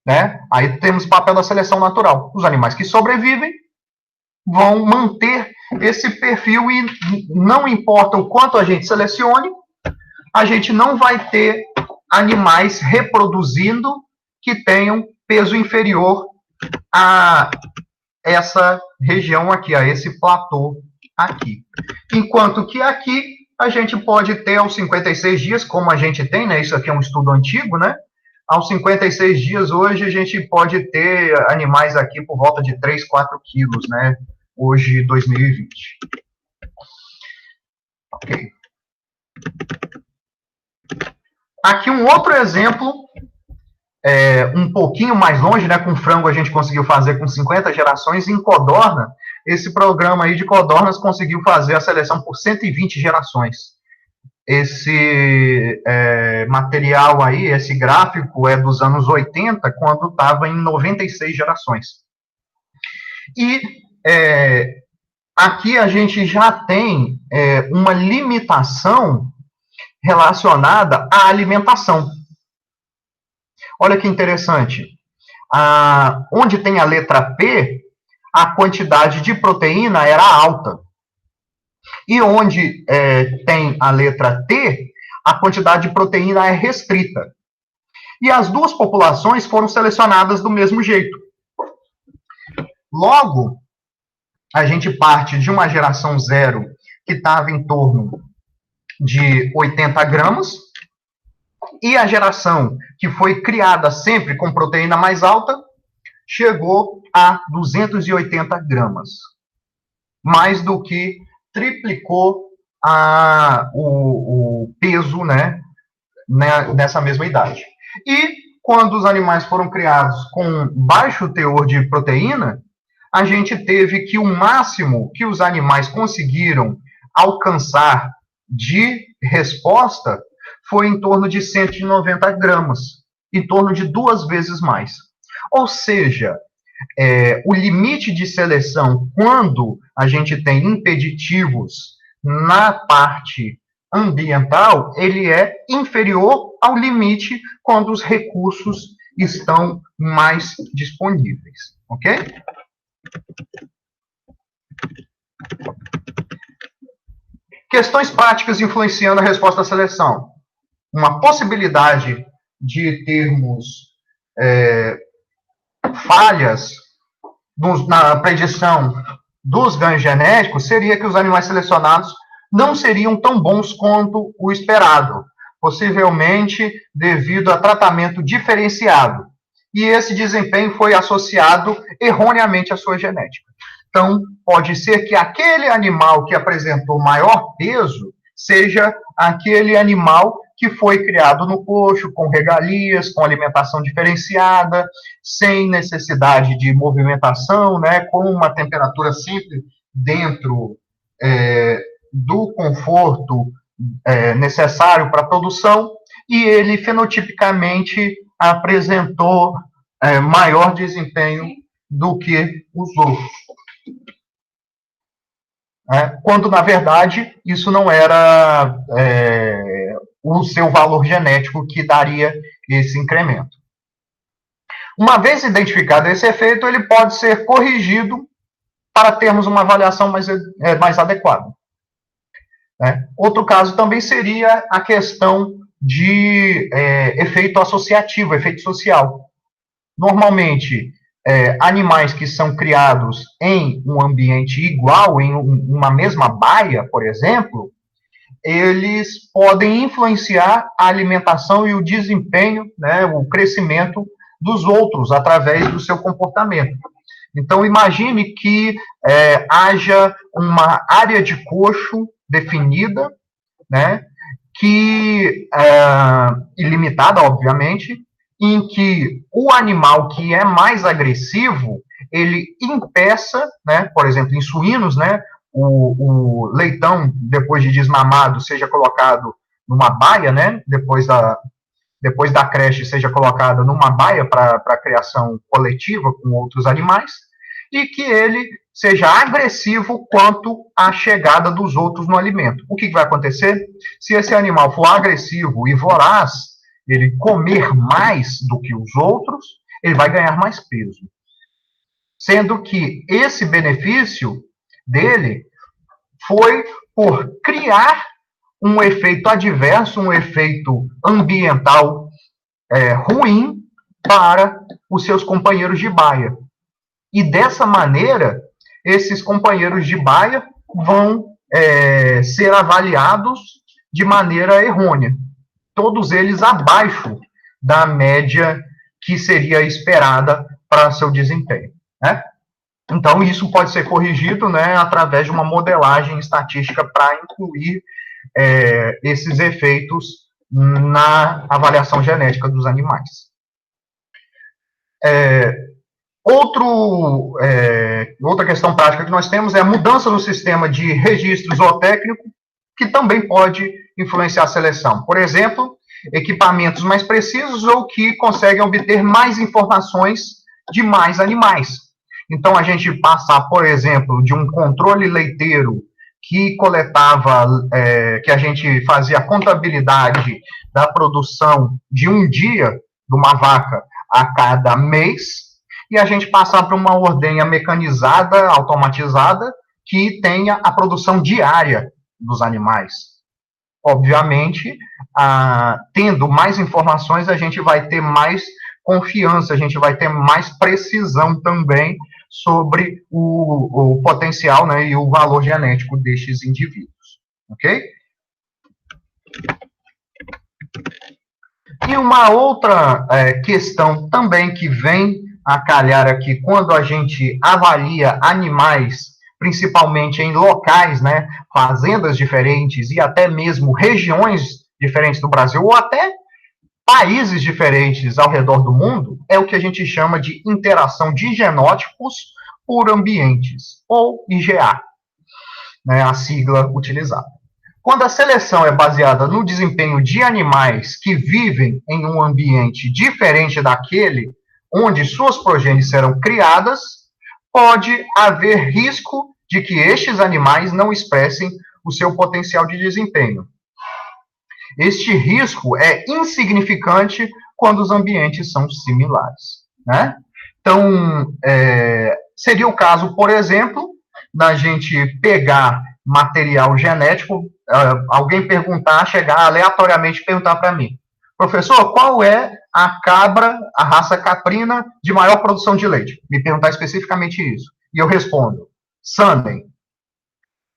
né, aí temos o papel da seleção natural. Os animais que sobrevivem vão manter esse perfil e não importa o quanto a gente selecione, a gente não vai ter animais reproduzindo que tenham peso inferior a essa região aqui, a esse platô aqui. Enquanto que aqui a gente pode ter aos 56 dias, como a gente tem, né? Isso aqui é um estudo antigo, né? Aos 56 dias, hoje, a gente pode ter animais aqui por volta de 3, 4 quilos, né? Hoje, 2020. Ok. Aqui um outro exemplo, um pouquinho mais longe, né? Com frango a gente conseguiu fazer com 50 gerações. Em codorna, esse programa aí de codornas conseguiu fazer a seleção por 120 gerações. Esse material aí, esse gráfico é dos anos 80, quando estava em 96 gerações. E aqui a gente já tem uma limitação relacionada à alimentação. Olha que interessante. Onde tem a letra P, a quantidade de proteína era alta. E onde tem a letra T, a quantidade de proteína é restrita. E as duas populações foram selecionadas do mesmo jeito. Logo, a gente parte de uma geração 0 que estava em torno de 80 gramas, e a geração que foi criada sempre com proteína mais alta chegou a 280 gramas. Mais do que triplicou o peso, né, nessa mesma idade. E quando os animais foram criados com baixo teor de proteína, a gente teve que o máximo que os animais conseguiram alcançar de resposta foi em torno de 190 gramas, em torno de 2 vezes mais. Ou seja, o limite de seleção, quando a gente tem impeditivos na parte ambiental, ele é inferior ao limite quando os recursos estão mais disponíveis, ok? Questões práticas influenciando a resposta à seleção. Uma possibilidade de termos falhas na predição dos ganhos genéticos seria que os animais selecionados não seriam tão bons quanto o esperado, possivelmente devido a tratamento diferenciado. E esse desempenho foi associado erroneamente à sua genética. Então, pode ser que aquele animal que apresentou maior peso seja aquele animal que foi criado no coxo, com regalias, com alimentação diferenciada, sem necessidade de movimentação, né, com uma temperatura sempre dentro do conforto necessário para a produção, e ele fenotipicamente apresentou maior desempenho do que os outros. Quando, na verdade, isso não era o seu valor genético que daria esse incremento. Uma vez identificado esse efeito, ele pode ser corrigido para termos uma avaliação mais adequada. Outro caso também seria a questão de efeito associativo, efeito social. Normalmente, animais que são criados em um ambiente igual, em uma mesma baia, por exemplo, eles podem influenciar a alimentação e o desempenho, né, o crescimento dos outros através do seu comportamento. Então, imagine que haja uma área de coxo definida, né, ilimitada, obviamente, em que o animal que é mais agressivo, ele impeça, né, por exemplo, em suínos, né, o leitão, depois de desmamado, seja colocado numa baia, né, depois da creche, seja colocado numa baia para a criação coletiva com outros animais, e que ele seja agressivo quanto à chegada dos outros no alimento. O que vai acontecer? Se esse animal for agressivo e voraz, ele comer mais do que os outros, ele vai ganhar mais peso. Sendo que esse benefício dele foi por criar um efeito adverso, um efeito ambiental ruim para os seus companheiros de baia. E dessa maneira, esses companheiros de baia vão ser avaliados de maneira errônea. Todos eles abaixo da média que seria esperada para seu desempenho, né? Então, isso pode ser corrigido, né, através de uma modelagem estatística para incluir esses efeitos na avaliação genética dos animais. Outra questão prática que nós temos é a mudança no sistema de registro zootécnico, que também pode influenciar a seleção. Por exemplo, equipamentos mais precisos ou que conseguem obter mais informações de mais animais. Então, a gente passar, por exemplo, de um controle leiteiro que coletava, que a gente fazia a contabilidade da produção de um dia de uma vaca a cada mês, e a gente passar para uma ordenha mecanizada, automatizada, que tenha a produção diária dos animais. Obviamente, tendo mais informações, a gente vai ter mais confiança, a gente vai ter mais precisão também sobre o potencial, né, e o valor genético destes indivíduos, ok? E uma outra questão também que vem a calhar aqui, quando a gente avalia animais, principalmente em locais, né, fazendas diferentes e até mesmo regiões diferentes do Brasil, ou até países diferentes ao redor do mundo, é o que a gente chama de interação de genótipos por ambientes, ou IGA, né, a sigla utilizada. Quando a seleção é baseada no desempenho de animais que vivem em um ambiente diferente daquele onde suas progênies serão criadas, pode haver risco de que estes animais não expressem o seu potencial de desempenho. Este risco é insignificante quando os ambientes são similares, né? Então, seria o caso, por exemplo, da gente pegar material genético, alguém chegar aleatoriamente e perguntar para mim: professor, qual é a cabra, a raça caprina de maior produção de leite? Me perguntar especificamente isso. E eu respondo, Sandem.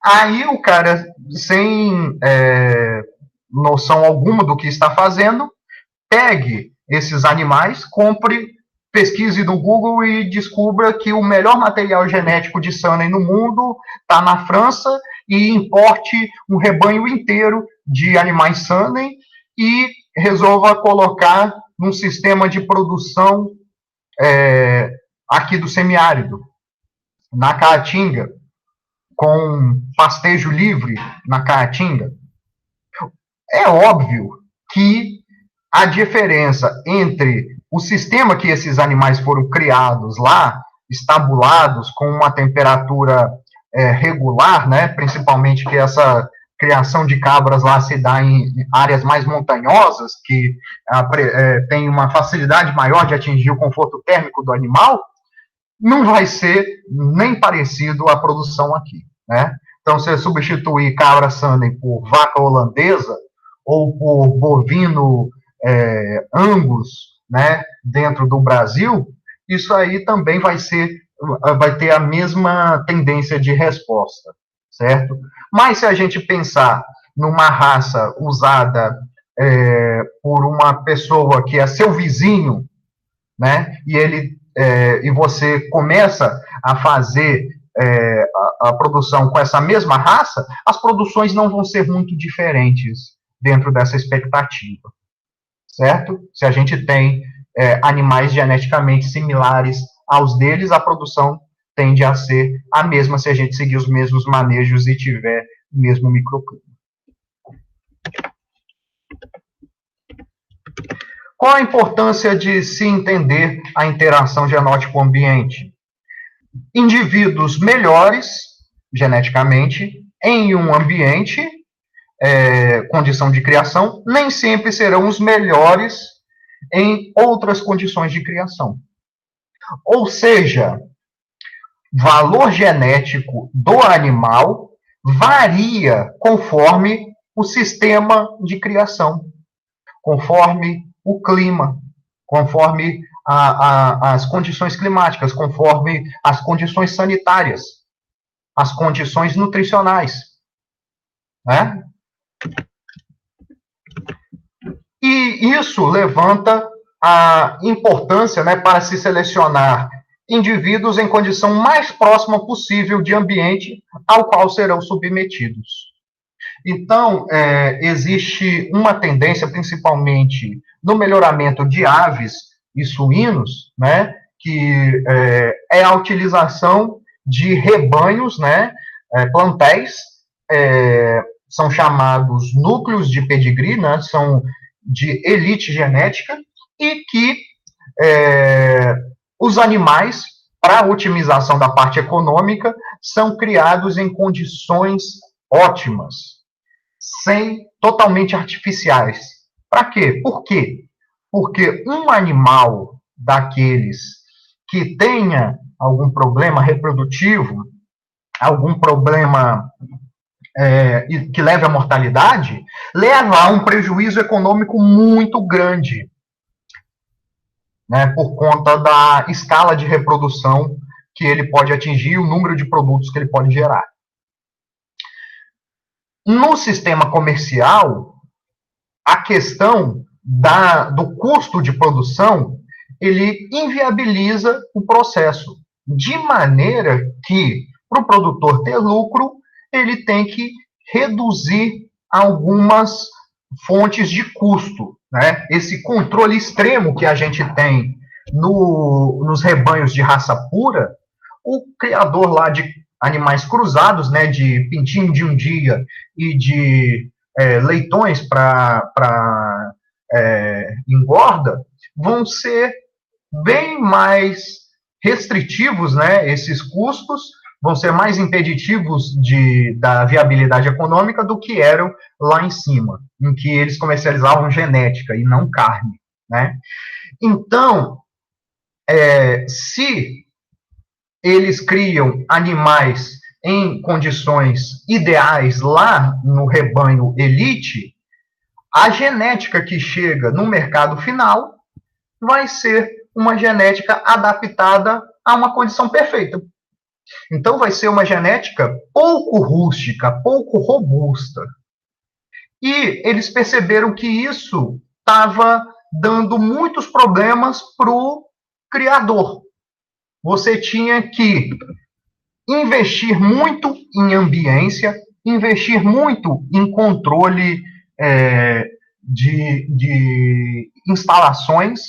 Aí o cara, sem noção alguma do que está fazendo, pegue esses animais, compre, pesquise no Google e descubra que o melhor material genético de Sandem no mundo está na França e importe um rebanho inteiro de animais Sandem e resolva colocar num sistema de produção aqui do semiárido, na Caatinga, com pastejo livre na Caatinga. É óbvio que a diferença entre o sistema que esses animais foram criados lá, estabulados com uma temperatura regular, né, principalmente que essa criação de cabras lá se dá em áreas mais montanhosas, que tem uma facilidade maior de atingir o conforto térmico do animal, não vai ser nem parecido à produção aqui, né? Então, se substituir cabra Sandem por vaca holandesa ou por bovino Angus, né, dentro do Brasil, isso aí também vai ter a mesma tendência de resposta, certo? Mas se a gente pensar numa raça usada por uma pessoa que é seu vizinho, né, e você começa a fazer a produção com essa mesma raça, as produções não vão ser muito diferentes dentro dessa expectativa, certo? Se a gente tem animais geneticamente similares aos deles, a produção tende a ser a mesma se a gente seguir os mesmos manejos e tiver o mesmo microclima. Qual a importância de se entender a interação genótipo-ambiente? Indivíduos melhores, geneticamente, em um ambiente, condição de criação, nem sempre serão os melhores em outras condições de criação. Ou seja, valor genético do animal varia conforme o sistema de criação, conforme o clima, conforme as condições climáticas, conforme as condições sanitárias, as condições nutricionais, né? E isso levanta a importância, né, para se selecionar indivíduos em condição mais próxima possível de ambiente ao qual serão submetidos. Então, existe uma tendência, principalmente no melhoramento de aves e suínos, né, que é a utilização de rebanhos, né, plantéis, são chamados núcleos de pedigree, né, são de elite genética, e que os animais, para a otimização da parte econômica, são criados em condições ótimas, totalmente artificiais. Para quê? Por quê? Porque um animal daqueles que tenha algum problema reprodutivo, algum problema que leve à mortalidade, leva a um prejuízo econômico muito grande, né, por conta da escala de reprodução que ele pode atingir, o número de produtos que ele pode gerar. No sistema comercial, a questão do custo de produção, ele inviabiliza o processo, de maneira que, para o produtor ter lucro, ele tem que reduzir algumas fontes de custo, né? Esse controle extremo que a gente tem nos rebanhos de raça pura, o criador lá de animais cruzados, né, de pintinho de um dia e de leitões para engorda, vão ser bem mais restritivos, né, esses custos, vão ser mais impeditivos da viabilidade econômica do que eram lá em cima, em que eles comercializavam genética e não carne, né? Então, se eles criam animais em condições ideais lá no rebanho elite, A genética que chega no mercado final vai ser uma genética adaptada a uma condição perfeita. Então, vai ser uma genética pouco rústica, pouco robusta. E eles perceberam que isso estava dando muitos problemas para o criador. Você tinha que investir muito em ambiência, investir muito em controle de instalações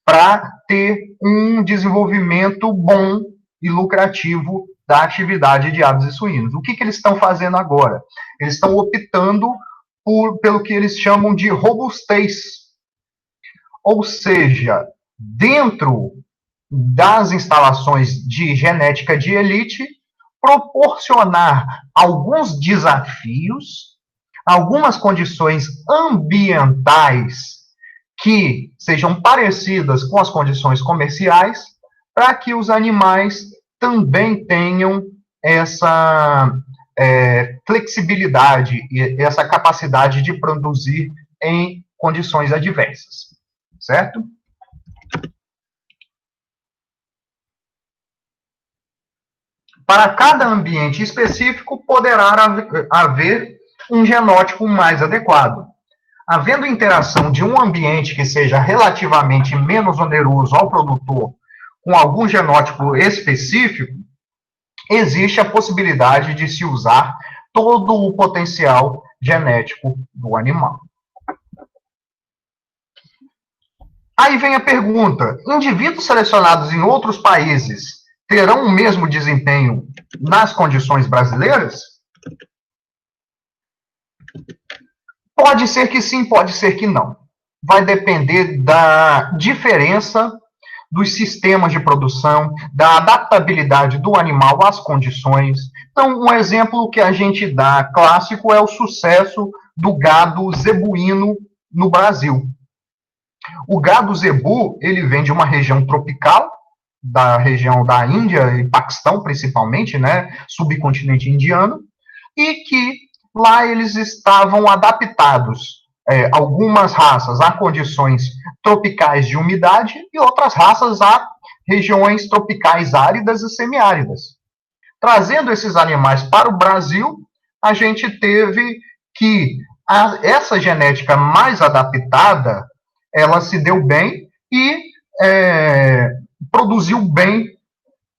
para ter um desenvolvimento bom e lucrativo da atividade de aves e suínos. O que eles estão fazendo agora? Eles estão optando pelo que eles chamam de robustez. Ou seja, dentro das instalações de genética de elite, proporcionar alguns desafios, algumas condições ambientais que sejam parecidas com as condições comerciais, para que os animais também tenham essa flexibilidade e essa capacidade de produzir em condições adversas, certo? Para cada ambiente específico, poderá haver um genótipo mais adequado. Havendo interação de um ambiente que seja relativamente menos oneroso ao produtor com algum genótipo específico, existe a possibilidade de se usar todo o potencial genético do animal. Aí vem a pergunta: indivíduos selecionados em outros países terão o mesmo desempenho nas condições brasileiras? Pode ser que sim, pode ser que não. Vai depender da diferença dos sistemas de produção, da adaptabilidade do animal às condições. Então, um exemplo que a gente dá clássico é o sucesso do gado zebuíno no Brasil. O gado zebu, ele vem de uma região tropical, da região da Índia e Paquistão, principalmente, né, subcontinente indiano, e que lá eles estavam adaptados, algumas raças a condições tropicais de umidade e outras raças a regiões tropicais áridas e semiáridas. Trazendo esses animais para o Brasil, a gente teve que essa genética mais adaptada, ela se deu bem e produziu bem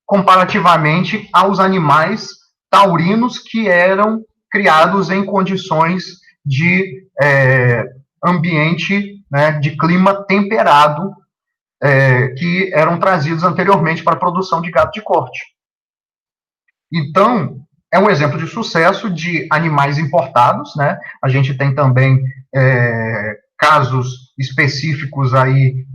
comparativamente aos animais taurinos que eram criados em condições de ambiente, né, de clima temperado, que eram trazidos anteriormente para a produção de gado de corte. Então, é um exemplo de sucesso de animais importados, né? A gente tem também casos específicos aí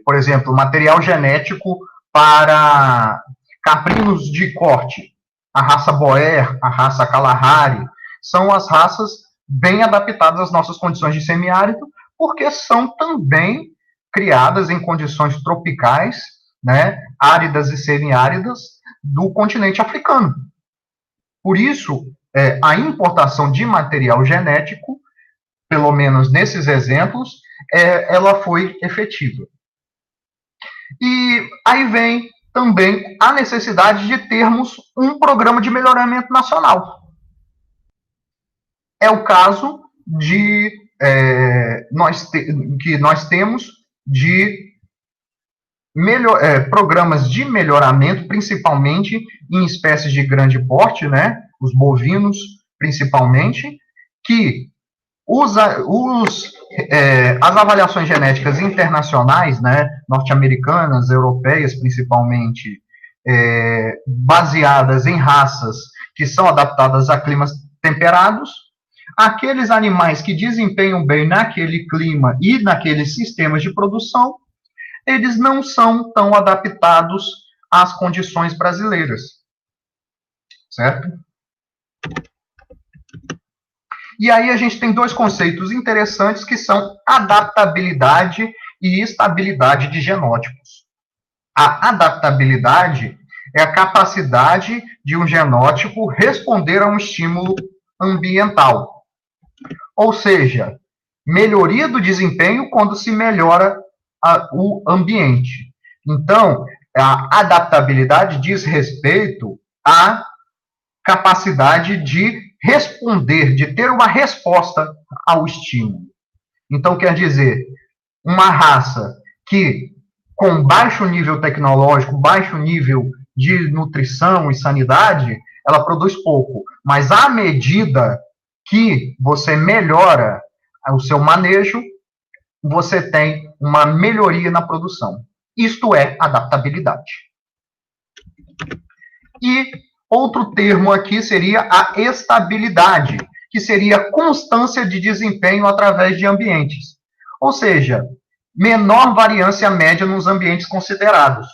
por exemplo, material genético para caprinos de corte. A raça Boer, a raça Kalahari, são as raças bem adaptadas às nossas condições de semiárido, porque são também criadas em condições tropicais, né, áridas e semiáridas do continente africano. Por isso, a importação de material genético, pelo menos nesses exemplos, ela foi efetiva. E aí vem também a necessidade de termos um programa de melhoramento nacional. É o caso de que nós temos de programas de melhoramento, principalmente em espécies de grande porte, né, os bovinos principalmente, que as avaliações genéticas internacionais, né, norte-americanas, europeias principalmente, baseadas em raças que são adaptadas a climas temperados, aqueles animais que desempenham bem naquele clima e naqueles sistemas de produção, eles não são tão adaptados às condições brasileiras, certo? E aí a gente tem dois conceitos interessantes que são adaptabilidade e estabilidade de genótipos. A adaptabilidade é a capacidade de um genótipo responder a um estímulo ambiental. Ou seja, melhoria do desempenho quando se melhora o ambiente. Então, a adaptabilidade diz respeito à capacidade de responder, de ter uma resposta ao estímulo. Então, quer dizer, uma raça que, com baixo nível tecnológico, baixo nível de nutrição e sanidade, ela produz pouco. Mas à medida que você melhora o seu manejo, você tem uma melhoria na produção. Isto é adaptabilidade. E outro termo aqui seria a estabilidade, que seria a constância de desempenho através de ambientes. Ou seja, menor variância média nos ambientes considerados.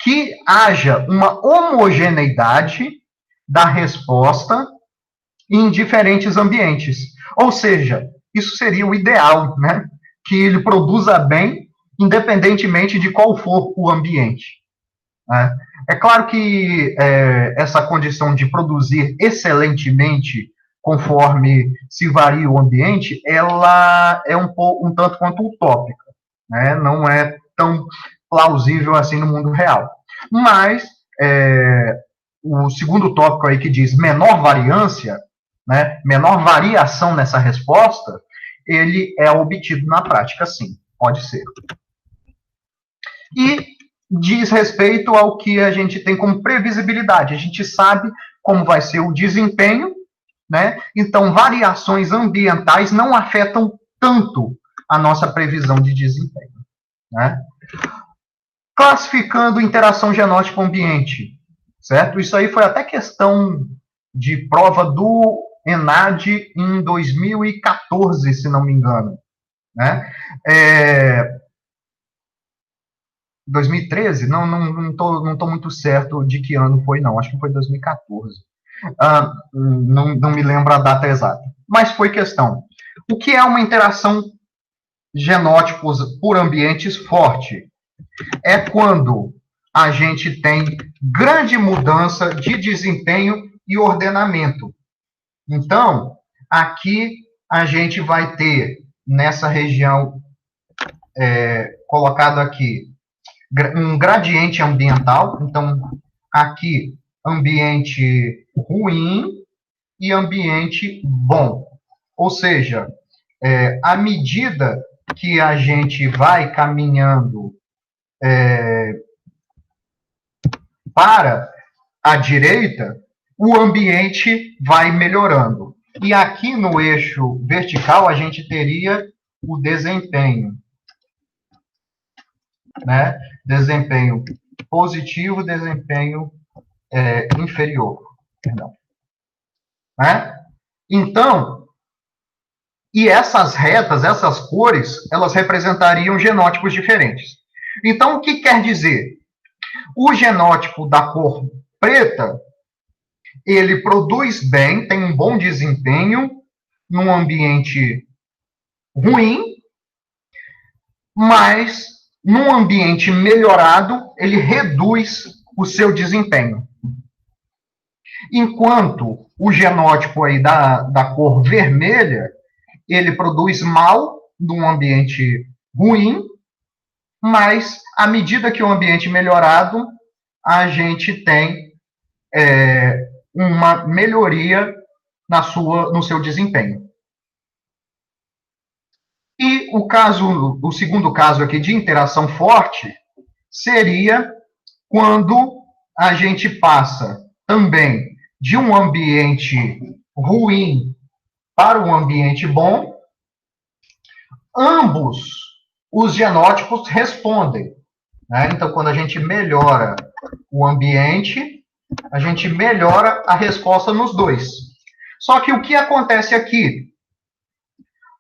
Que haja uma homogeneidade da resposta em diferentes ambientes. Ou seja, isso seria o ideal, né? Que ele produza bem, independentemente de qual for o ambiente. Né? É claro que essa condição de produzir excelentemente conforme se varia o ambiente, ela é um tanto quanto utópica, né? Não é tão plausível assim no mundo real. Mas o segundo tópico aí que diz menor variância, né, menor variação nessa resposta, ele é obtido na prática, sim, pode ser. E diz respeito ao que a gente tem como previsibilidade. A gente sabe como vai ser o desempenho, né? Então, variações ambientais não afetam tanto a nossa previsão de desempenho, né? Classificando interação genótipo-ambiente, certo? Isso aí foi até questão de prova do ENAD em 2014, se não me engano, né? 2013? Não tô muito certo de que ano foi, não. Acho que foi 2014. Não me lembro a data exata. Mas foi questão. O que é uma interação genótipos por ambientes forte? É quando a gente tem grande mudança de desempenho e ordenamento. Então, aqui a gente vai ter, nessa região colocado aqui, um gradiente ambiental. Então, aqui, ambiente ruim e ambiente bom. Ou seja, à medida que a gente vai caminhando para a direita, o ambiente vai melhorando. E aqui no eixo vertical, a gente teria o desempenho, né? Desempenho positivo, desempenho inferior. Perdão. Né? Então, e essas retas, essas cores, elas representariam genótipos diferentes. Então, o que quer dizer? O genótipo da cor preta, ele produz bem, tem um bom desempenho num ambiente ruim, mas num ambiente melhorado, ele reduz o seu desempenho. Enquanto o genótipo aí da cor vermelha, ele produz mal num ambiente ruim, mas à medida que o ambiente melhorado, a gente tem uma melhoria no seu desempenho. E o segundo caso aqui de interação forte seria quando a gente passa também de um ambiente ruim para um ambiente bom. Ambos os genótipos respondem, né? Então, quando a gente melhora o ambiente, a gente melhora a resposta nos dois. Só que o que acontece aqui?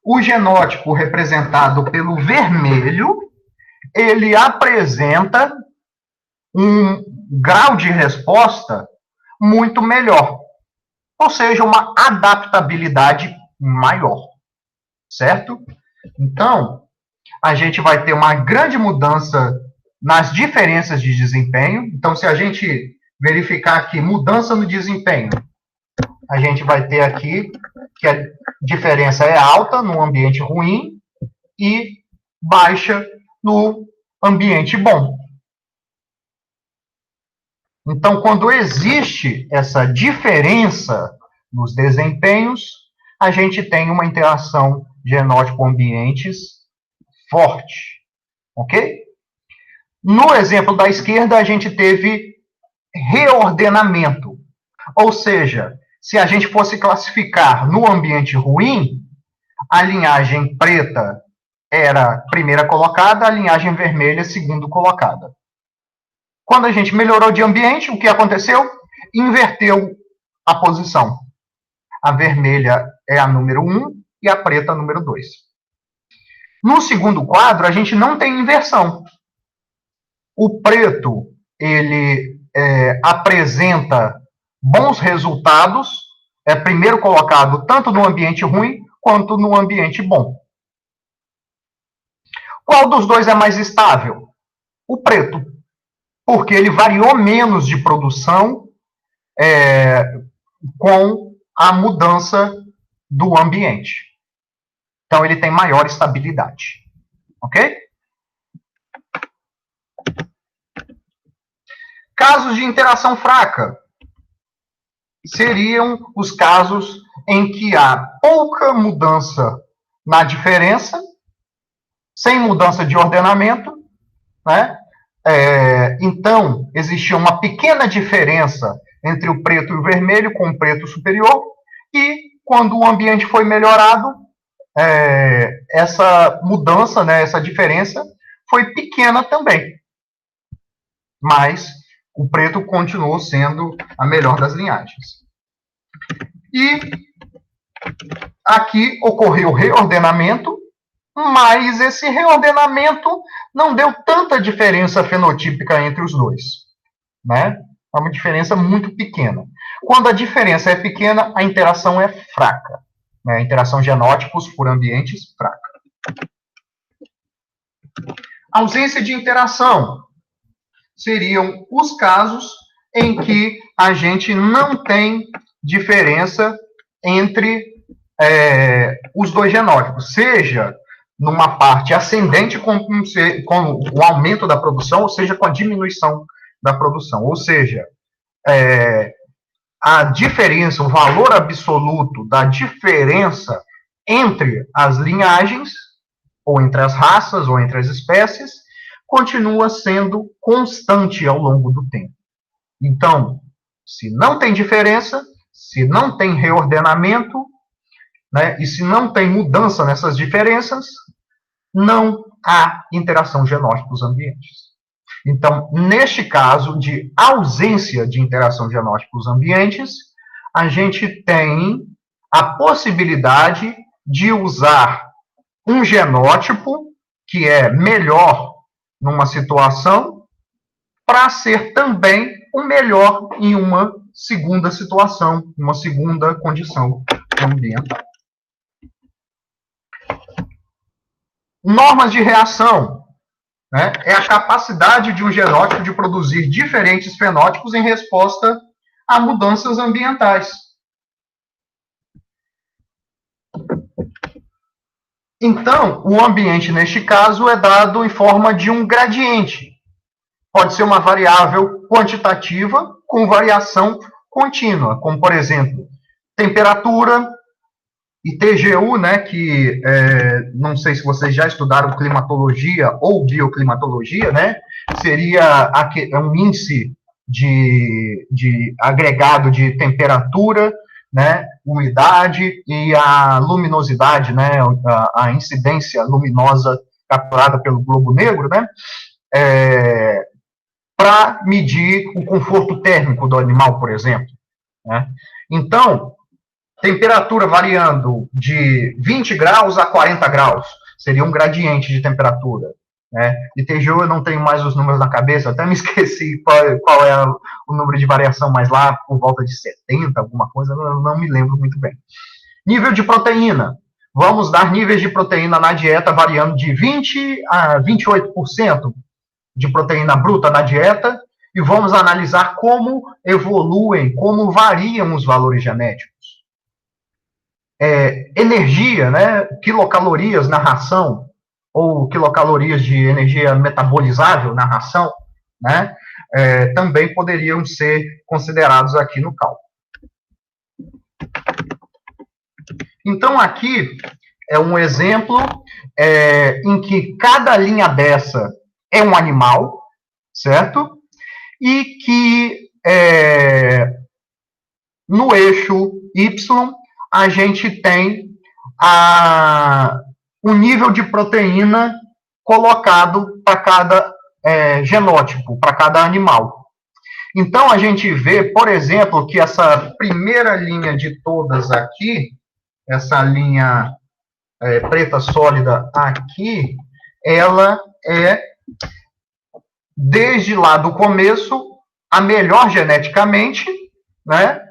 O genótipo representado pelo vermelho, ele apresenta um grau de resposta muito melhor. Ou seja, uma adaptabilidade maior. Certo? Então, a gente vai ter uma grande mudança nas diferenças de desempenho. Então, se a gente verificar aqui mudança no desempenho, a gente vai ter aqui que a diferença é alta no ambiente ruim e baixa no ambiente bom. Então, quando existe essa diferença nos desempenhos, a gente tem uma interação genótipo-ambientes forte, ok? No exemplo da esquerda, a gente teve reordenamento, ou seja, se a gente fosse classificar no ambiente ruim, a linhagem preta era primeira colocada, a linhagem vermelha segundo colocada. Quando a gente melhorou de ambiente, o que aconteceu? Inverteu a posição. A vermelha é a número 1 e a preta a número 2. No segundo quadro, a gente não tem inversão. O preto, ele apresenta bons resultados, é primeiro colocado tanto no ambiente ruim quanto no ambiente bom. Qual dos dois é mais estável? O preto, porque ele variou menos de produção com a mudança do ambiente. Então, ele tem maior estabilidade. Ok? Casos de interação fraca seriam os casos em que há pouca mudança na diferença, sem mudança de ordenamento, né? Então, existia uma pequena diferença entre o preto e o vermelho, com o preto superior, e quando o ambiente foi melhorado, essa mudança, né, essa diferença, foi pequena também. Mas o preto continuou sendo a melhor das linhagens. E aqui ocorreu reordenamento, mas esse reordenamento não deu tanta diferença fenotípica entre os dois, né? É uma diferença muito pequena. Quando a diferença é pequena, a interação é fraca, né? A interação genótipos por ambientes fraca. Ausência de interação seriam os casos em que a gente não tem diferença entre os dois genótipos, seja numa parte ascendente com o aumento da produção, ou seja, com a diminuição da produção. Ou seja, a diferença, o valor absoluto da diferença entre as linhagens, ou entre as raças, ou entre as espécies, continua sendo constante ao longo do tempo. Então, se não tem diferença, se não tem reordenamento, né, e se não tem mudança nessas diferenças, não há interação genótipos-ambientes. Então, neste caso de ausência de interação genótipos-ambientes, a gente tem a possibilidade de usar um genótipo que é melhor numa situação para ser também o melhor em uma segunda situação, uma segunda condição ambiental. Normas de reação, né, é a capacidade de um genótipo de produzir diferentes fenótipos em resposta a mudanças ambientais. Então, o ambiente, neste caso, é dado em forma de um gradiente. Pode ser uma variável quantitativa com variação contínua, como, por exemplo, temperatura e TGU, né, que não sei se vocês já estudaram climatologia ou bioclimatologia, né, seria um índice de agregado de temperatura, né, umidade e a luminosidade, né, a incidência luminosa capturada pelo globo negro, né, para medir o conforto térmico do animal, por exemplo, né. Então, temperatura variando de 20 graus a 40 graus, seria um gradiente de temperatura, né? De TGU eu não tenho mais os números na cabeça, até me esqueci qual é o número de variação, mas lá por volta de 70, alguma coisa, eu não me lembro muito bem. Nível de proteína. Vamos dar níveis de proteína na dieta variando de 20 a 28% de proteína bruta na dieta, e vamos analisar como evoluem, como variam os valores genéticos. energia, né, quilocalorias na ração, ou quilocalorias de energia metabolizável na ração, né, também poderiam ser considerados aqui no cálculo. Então, aqui é um exemplo em que cada linha dessa é um animal, certo? E que no eixo Y a gente tem o nível de proteína colocado para cada genótipo, para cada animal. Então, a gente vê, por exemplo, que essa primeira linha de todas aqui, essa linha preta sólida aqui, ela é, desde lá do começo, a melhor geneticamente, né?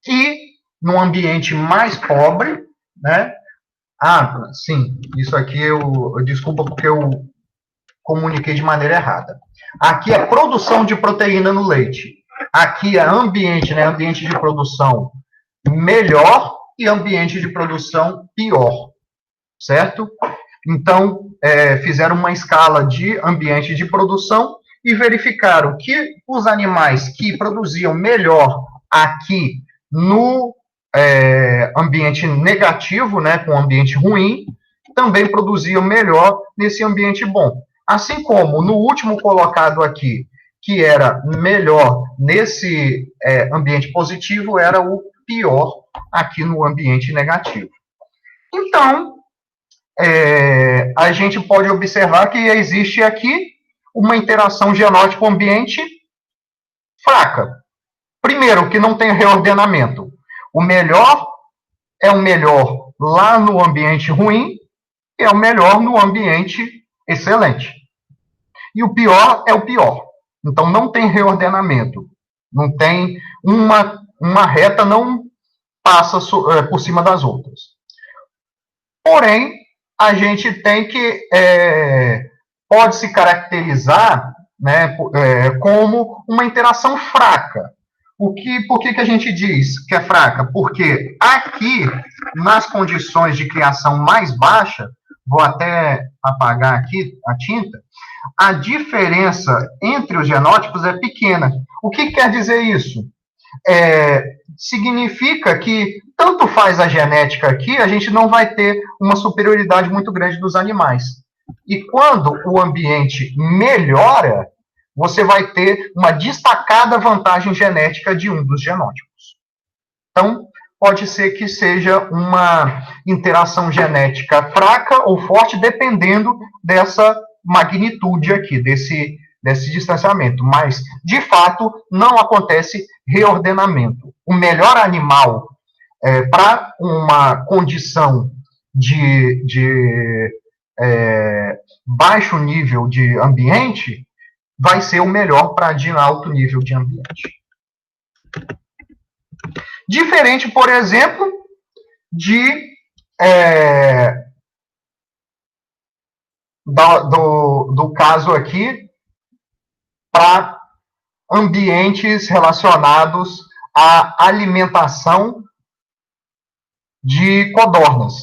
E num ambiente mais pobre, né? Sim, isso aqui desculpa porque eu comuniquei de maneira errada. Aqui é produção de proteína no leite. Aqui é ambiente, né? Ambiente de produção melhor e ambiente de produção pior, certo? Então, fizeram uma escala de ambiente de produção e verificaram que os animais que produziam melhor aqui no ambiente negativo, né, com ambiente ruim, também produziam melhor nesse ambiente bom. Assim como no último colocado aqui, que era melhor nesse ambiente positivo, era o pior aqui no ambiente negativo. Então, a gente pode observar que existe aqui uma interação genótipo-ambiente fraca. Primeiro, que não tem reordenamento. O melhor é o melhor lá no ambiente ruim e é o melhor no ambiente excelente. E o pior é o pior. Então, não tem reordenamento. Não tem uma reta, não passa por cima das outras. Porém, a gente tem que pode se caracterizar, né, como uma interação fraca. Por que a gente diz que é fraca? Porque aqui, nas condições de criação mais baixa, vou até apagar aqui a tinta, a diferença entre os genótipos é pequena. O que quer dizer isso? Significa que tanto faz a genética aqui, a gente não vai ter uma superioridade muito grande dos animais. E quando o ambiente melhora, você vai ter uma destacada vantagem genética de um dos genótipos. Então, pode ser que seja uma interação genética fraca ou forte, dependendo dessa magnitude aqui, desse distanciamento. Mas, de fato, não acontece reordenamento. O melhor animal para uma condição de baixo nível de ambiente vai ser o melhor para de alto nível de ambiente. Diferente, por exemplo, do caso aqui para ambientes relacionados à alimentação de codornas,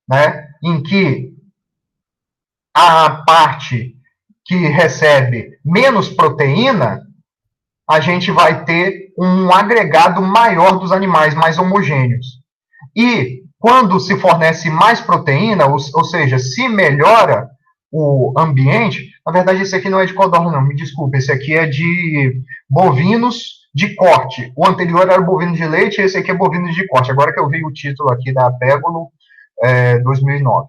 né? Em que a parte que recebe menos proteína, a gente vai ter um agregado maior dos animais, mais homogêneos. E quando se fornece mais proteína, ou seja, se melhora o ambiente, na verdade esse aqui não é de codorna, não, me desculpe, esse aqui é de bovinos de corte. O anterior era bovino de leite, esse aqui é bovino de corte. Agora que eu vi o título aqui da Pégolo 2009.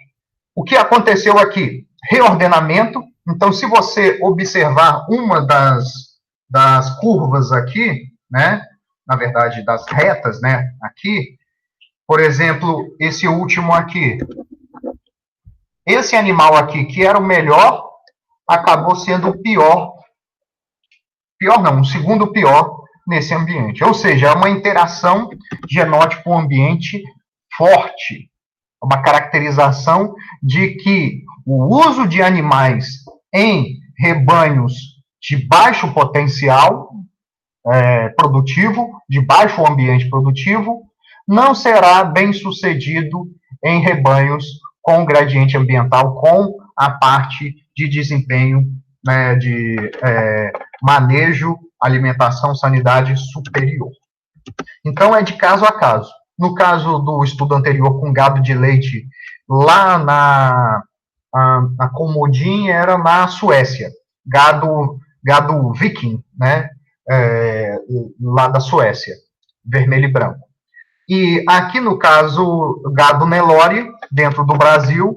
O que aconteceu aqui? Reordenamento. Então, se você observar uma das curvas aqui, né, na verdade, das retas, né, aqui, por exemplo, esse último aqui, esse animal aqui, que era o melhor, acabou sendo o pior não, o segundo pior nesse ambiente. Ou seja, é uma interação genótipo-ambiente forte, uma caracterização de que o uso de animais em rebanhos de baixo potencial produtivo, de baixo ambiente produtivo, não será bem sucedido em rebanhos com gradiente ambiental, com a parte de desempenho, né, de manejo, alimentação, sanidade superior. Então, é de caso a caso. No caso do estudo anterior com gado de leite, lá na Comodin, era na Suécia, gado viking, né, lá da Suécia, vermelho e branco. E aqui, no caso, gado Nelore, dentro do Brasil,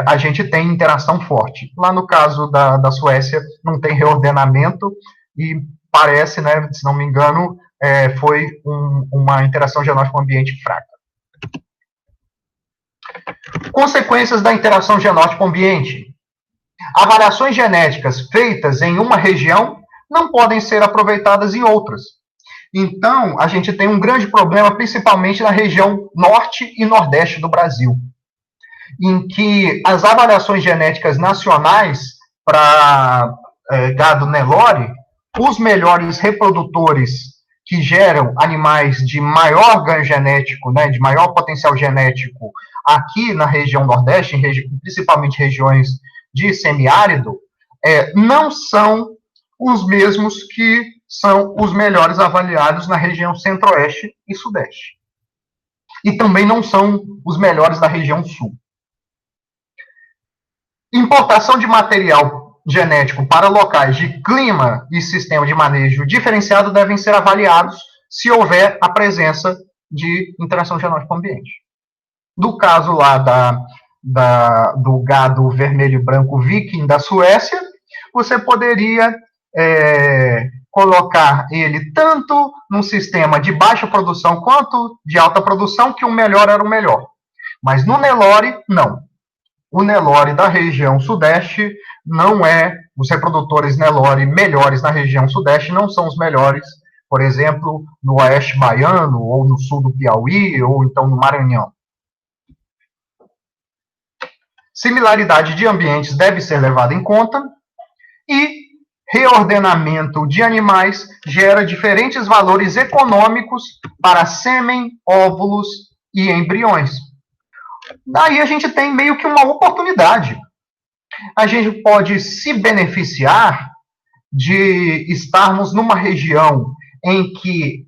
a gente tem interação forte. Lá no caso da Suécia, não tem reordenamento e parece, né, se não me engano, foi uma interação genótipo-ambiente fraca. Consequências da interação genótipo-ambiente. Avaliações genéticas feitas em uma região não podem ser aproveitadas em outras. Então, a gente tem um grande problema, principalmente na região norte e nordeste do Brasil, em que as avaliações genéticas nacionais para gado Nelore, os melhores reprodutores que geram animais de maior ganho genético, né, de maior potencial genético aqui na região nordeste, principalmente regiões de semiárido, não são os mesmos que são os melhores avaliados na região centro-oeste e sudeste. E também não são os melhores da região sul. Importação de material genético para locais de clima e sistema de manejo diferenciado devem ser avaliados se houver a presença de interação genótipo-ambiente. Do caso lá do gado vermelho e branco viking da Suécia, você poderia colocar ele tanto num sistema de baixa produção quanto de alta produção, que o melhor era o melhor. Mas no Nelore, não. O Nelore da região sudeste não os reprodutores Nelore melhores na região sudeste não são os melhores, por exemplo, no oeste baiano, ou no sul do Piauí, ou então no Maranhão. Similaridade de ambientes deve ser levada em conta, e reordenamento de animais gera diferentes valores econômicos para sêmen, óvulos e embriões. Daí a gente tem meio que uma oportunidade. A gente pode se beneficiar de estarmos numa região em que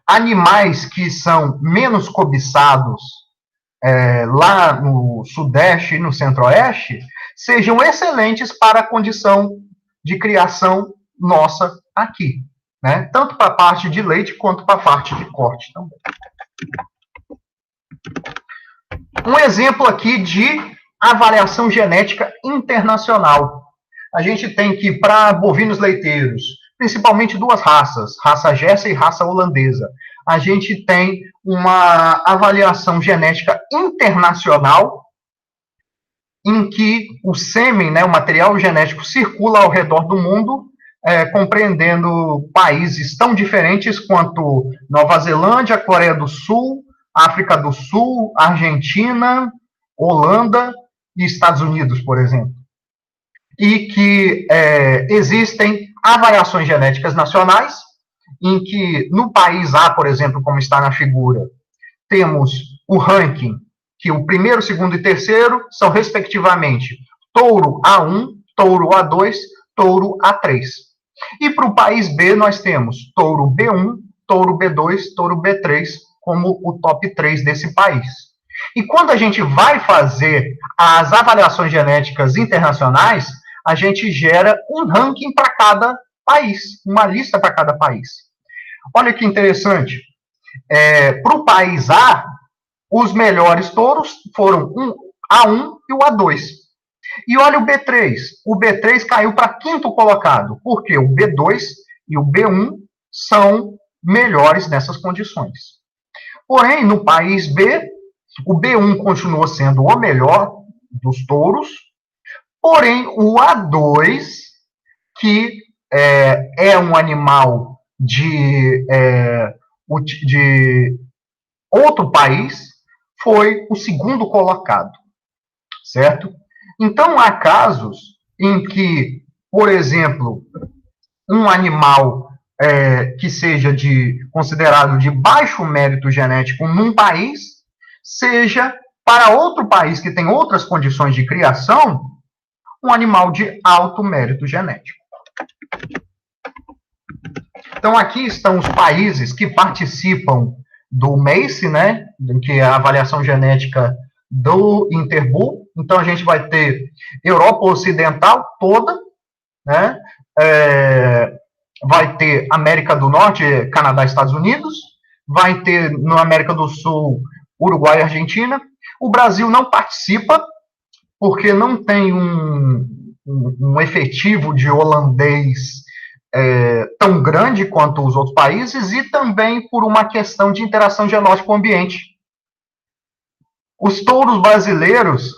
animais que são menos cobiçados lá no sudeste e no centro-oeste sejam excelentes para a condição de criação nossa aqui, né? Tanto para a parte de leite quanto para a parte de corte também. Um exemplo aqui de avaliação genética internacional. A gente tem que, para bovinos leiteiros, principalmente duas raças, raça Jersey e raça holandesa, a gente tem uma avaliação genética internacional em que o sêmen, né, o material genético, circula ao redor do mundo, compreendendo países tão diferentes quanto Nova Zelândia, Coreia do Sul, África do Sul, Argentina, Holanda e Estados Unidos, por exemplo. E que existem avaliações genéticas nacionais, em que no país A, por exemplo, como está na figura, temos o ranking, que o primeiro, segundo e terceiro são, respectivamente, touro A1, touro A2, touro A3. E para o país B, nós temos touro B1, touro B2, touro B3, como o top 3 desse país. E quando a gente vai fazer as avaliações genéticas internacionais, a gente gera um ranking para cada país, uma lista para cada país. Olha que interessante. Para o país A, os melhores touros foram o A1 e o A2. E olha o B3. O B3 caiu para quinto colocado, porque o B2 e o B1 são melhores nessas condições. Porém, no país B, o B1 continuou sendo o melhor dos touros, porém, o A2, que é um animal de outro país, foi o segundo colocado, certo? Então, há casos em que, por exemplo, um animal que seja considerado de baixo mérito genético num país, seja para outro país que tem outras condições de criação, um animal de alto mérito genético. Então, aqui estão os países que participam do MACE, né, que é a avaliação genética do Interbull. Então, a gente vai ter Europa Ocidental toda, né, vai ter América do Norte, Canadá, Estados Unidos, vai ter na América do Sul, Uruguai e Argentina. O Brasil não participa, porque não tem um efetivo de holandês tão grande quanto os outros países, e também por uma questão de interação genótica com o ambiente. Os touros brasileiros,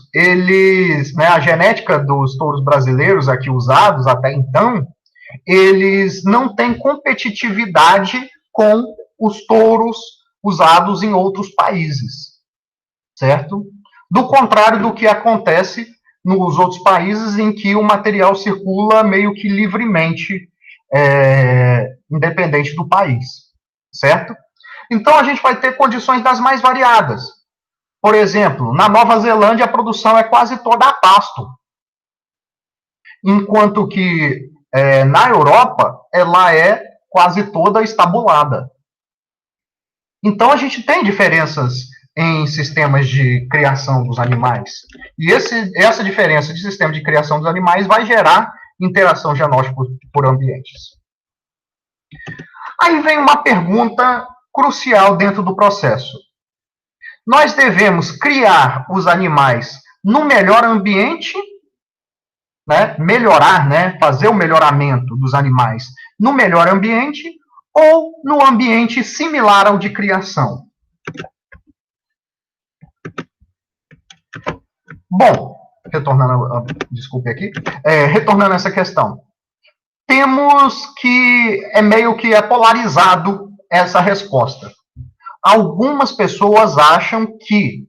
a genética dos touros brasileiros aqui usados até então, eles não têm competitividade com os touros usados em outros países, certo? Do contrário do que acontece nos outros países em que o material circula meio que livremente, independente do país, certo? Então, a gente vai ter condições das mais variadas. Por exemplo, na Nova Zelândia, a produção é quase toda a pasto, enquanto que na Europa, ela é quase toda estabulada. Então, a gente tem diferenças em sistemas de criação dos animais. E essa diferença de sistema de criação dos animais vai gerar interação genótica por ambientes. Aí vem uma pergunta crucial dentro do processo. Nós devemos criar os animais no melhor ambiente, né, melhorar, né, fazer o melhoramento dos animais no melhor ambiente, ou no ambiente similar ao de criação? Bom, desculpe aqui, retornando a essa questão, temos que meio que polarizado essa resposta. Algumas pessoas acham que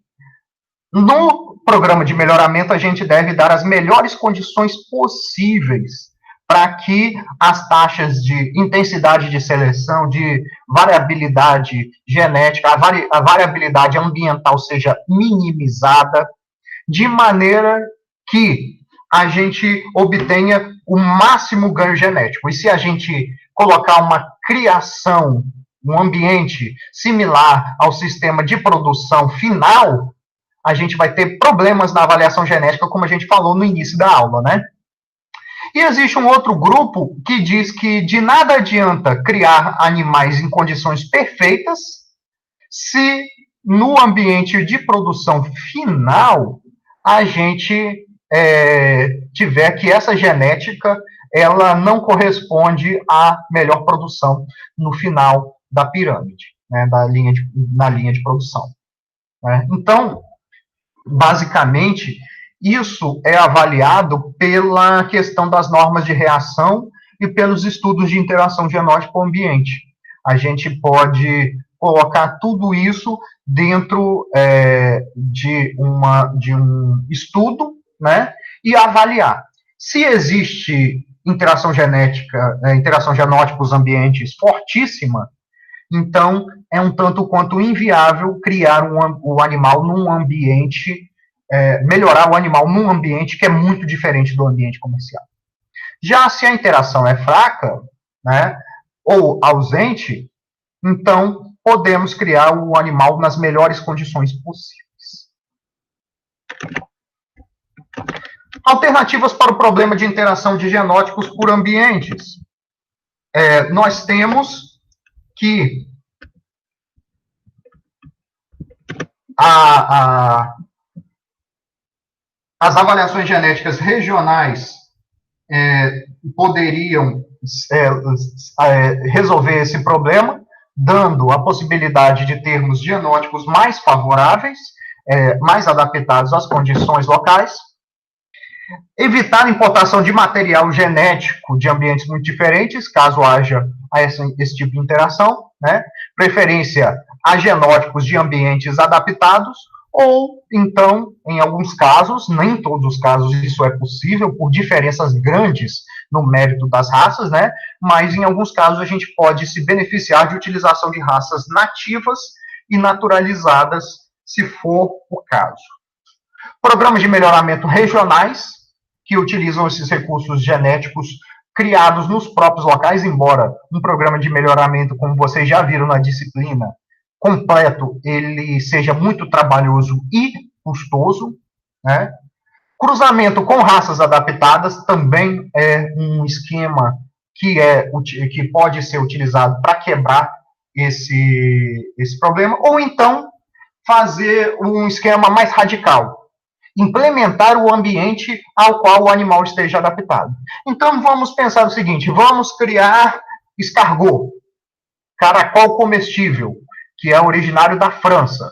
no programa de melhoramento a gente deve dar as melhores condições possíveis para que as taxas de intensidade de seleção, de variabilidade genética, a variabilidade ambiental seja minimizada, de maneira que a gente obtenha o máximo ganho genético. E se a gente colocar uma criação, um ambiente similar ao sistema de produção final, a gente vai ter problemas na avaliação genética, como a gente falou no início da aula, né? E existe um outro grupo que diz que de nada adianta criar animais em condições perfeitas se no ambiente de produção final a gente tiver que essa genética ela não corresponde à melhor produção no final da pirâmide, né, na linha de produção. Né? Então, basicamente, isso é avaliado pela questão das normas de reação e pelos estudos de interação genótica com o ambiente. A gente pode colocar tudo isso dentro de um estudo, né, e avaliar. Se existe interação genótica com os ambientes fortíssima, então é um tanto quanto inviável criar o animal num ambiente, melhorar o animal num ambiente que é muito diferente do ambiente comercial. Já se a interação é fraca, né, ou ausente, então podemos criar o animal nas melhores condições possíveis. Alternativas para o problema de interação de genótipos por ambientes. Nós temos que as avaliações genéticas regionais poderiam resolver esse problema, dando a possibilidade de termos genótipos mais favoráveis, mais adaptados às condições locais, evitar a importação de material genético de ambientes muito diferentes, caso haja esse tipo de interação, né? Preferência a genótipos de ambientes adaptados, ou, então, em alguns casos, nem em todos os casos isso é possível, por diferenças grandes no mérito das raças, né? Mas em alguns casos a gente pode se beneficiar de utilização de raças nativas e naturalizadas, se for o caso. Programas de melhoramento regionais, que utilizam esses recursos genéticos criados nos próprios locais, embora um programa de melhoramento, como vocês já viram na disciplina, completo, ele seja muito trabalhoso e custoso, né? Cruzamento com raças adaptadas também é um esquema que pode ser utilizado para quebrar esse problema, ou então fazer um esquema mais radical, implementar o ambiente ao qual o animal esteja adaptado. Então, vamos pensar o seguinte, vamos criar escargot, caracol comestível, que é originário da França.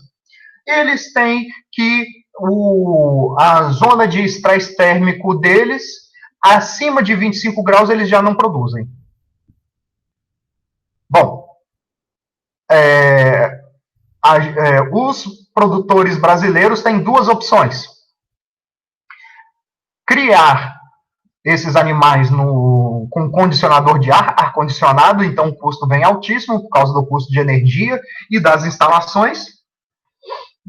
Eles têm que a zona de estresse térmico deles, acima de 25 graus, eles já não produzem. Bom, os produtores brasileiros têm duas opções. Criar esses animais com condicionador de ar-condicionado, então o custo vem altíssimo por causa do custo de energia e das instalações.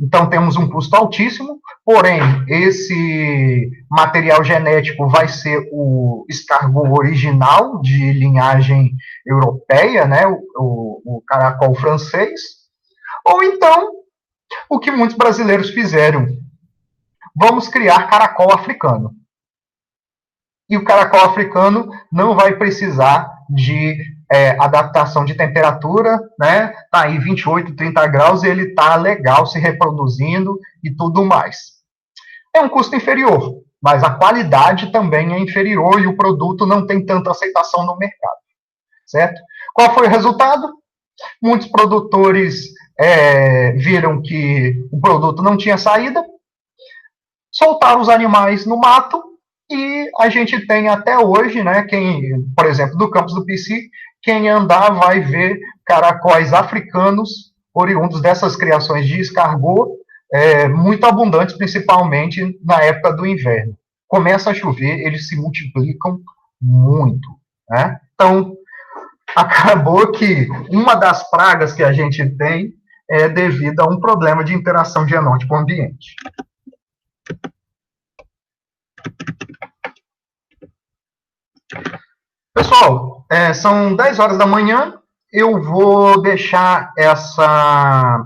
Então temos um custo altíssimo, porém esse material genético vai ser o escargot original de linhagem europeia, né, o caracol francês, ou então o que muitos brasileiros fizeram, vamos criar caracol africano. E o caracol africano não vai precisar de adaptação de temperatura, né? Tá aí 28, 30 graus, e ele está legal se reproduzindo e tudo mais. É um custo inferior, mas a qualidade também é inferior e o produto não tem tanta aceitação no mercado, certo? Qual foi o resultado? Muitos produtores viram que o produto não tinha saída, soltaram os animais no mato, e a gente tem até hoje, né, por exemplo, do campus do PC, quem andar vai ver caracóis africanos, oriundos dessas criações de escargot, muito abundantes, principalmente na época do inverno. Começa a chover, eles se multiplicam muito, né? Então, acabou que uma das pragas que a gente tem é devido a um problema de interação genótipo-ambiente. Pessoal, são 10 horas da manhã, eu vou deixar essa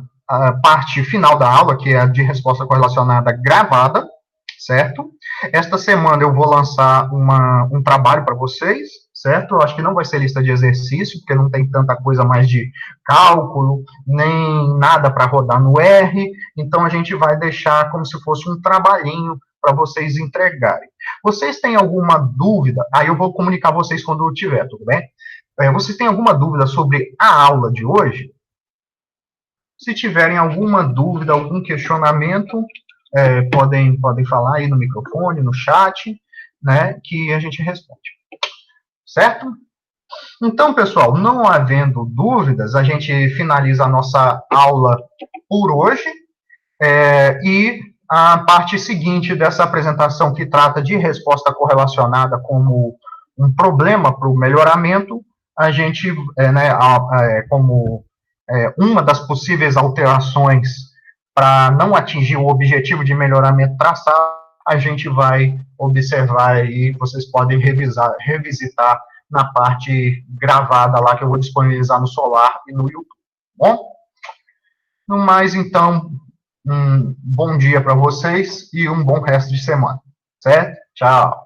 parte final da aula, que é a de resposta correlacionada, gravada, certo? Esta semana eu vou lançar um trabalho para vocês, certo? Eu acho que não vai ser lista de exercício, porque não tem tanta coisa mais de cálculo, nem nada para rodar no R, então a gente vai deixar como se fosse um trabalhinho para vocês entregarem. Vocês têm alguma dúvida? Aí eu vou comunicar a vocês quando eu tiver, tudo bem? Vocês têm alguma dúvida sobre a aula de hoje? Se tiverem alguma dúvida, algum questionamento, podem falar aí no microfone, no chat, né, que a gente responde. Certo? Então, pessoal, não havendo dúvidas, a gente finaliza a nossa aula por hoje, e a parte seguinte dessa apresentação, que trata de resposta correlacionada como um problema para o melhoramento, a gente, como uma das possíveis alterações para não atingir o objetivo de melhoramento traçado, a gente vai observar e vocês podem revisitar na parte gravada lá, que eu vou disponibilizar no Solar e no YouTube. Bom? No mais, então, um bom dia para vocês e um bom resto de semana, certo? Tchau!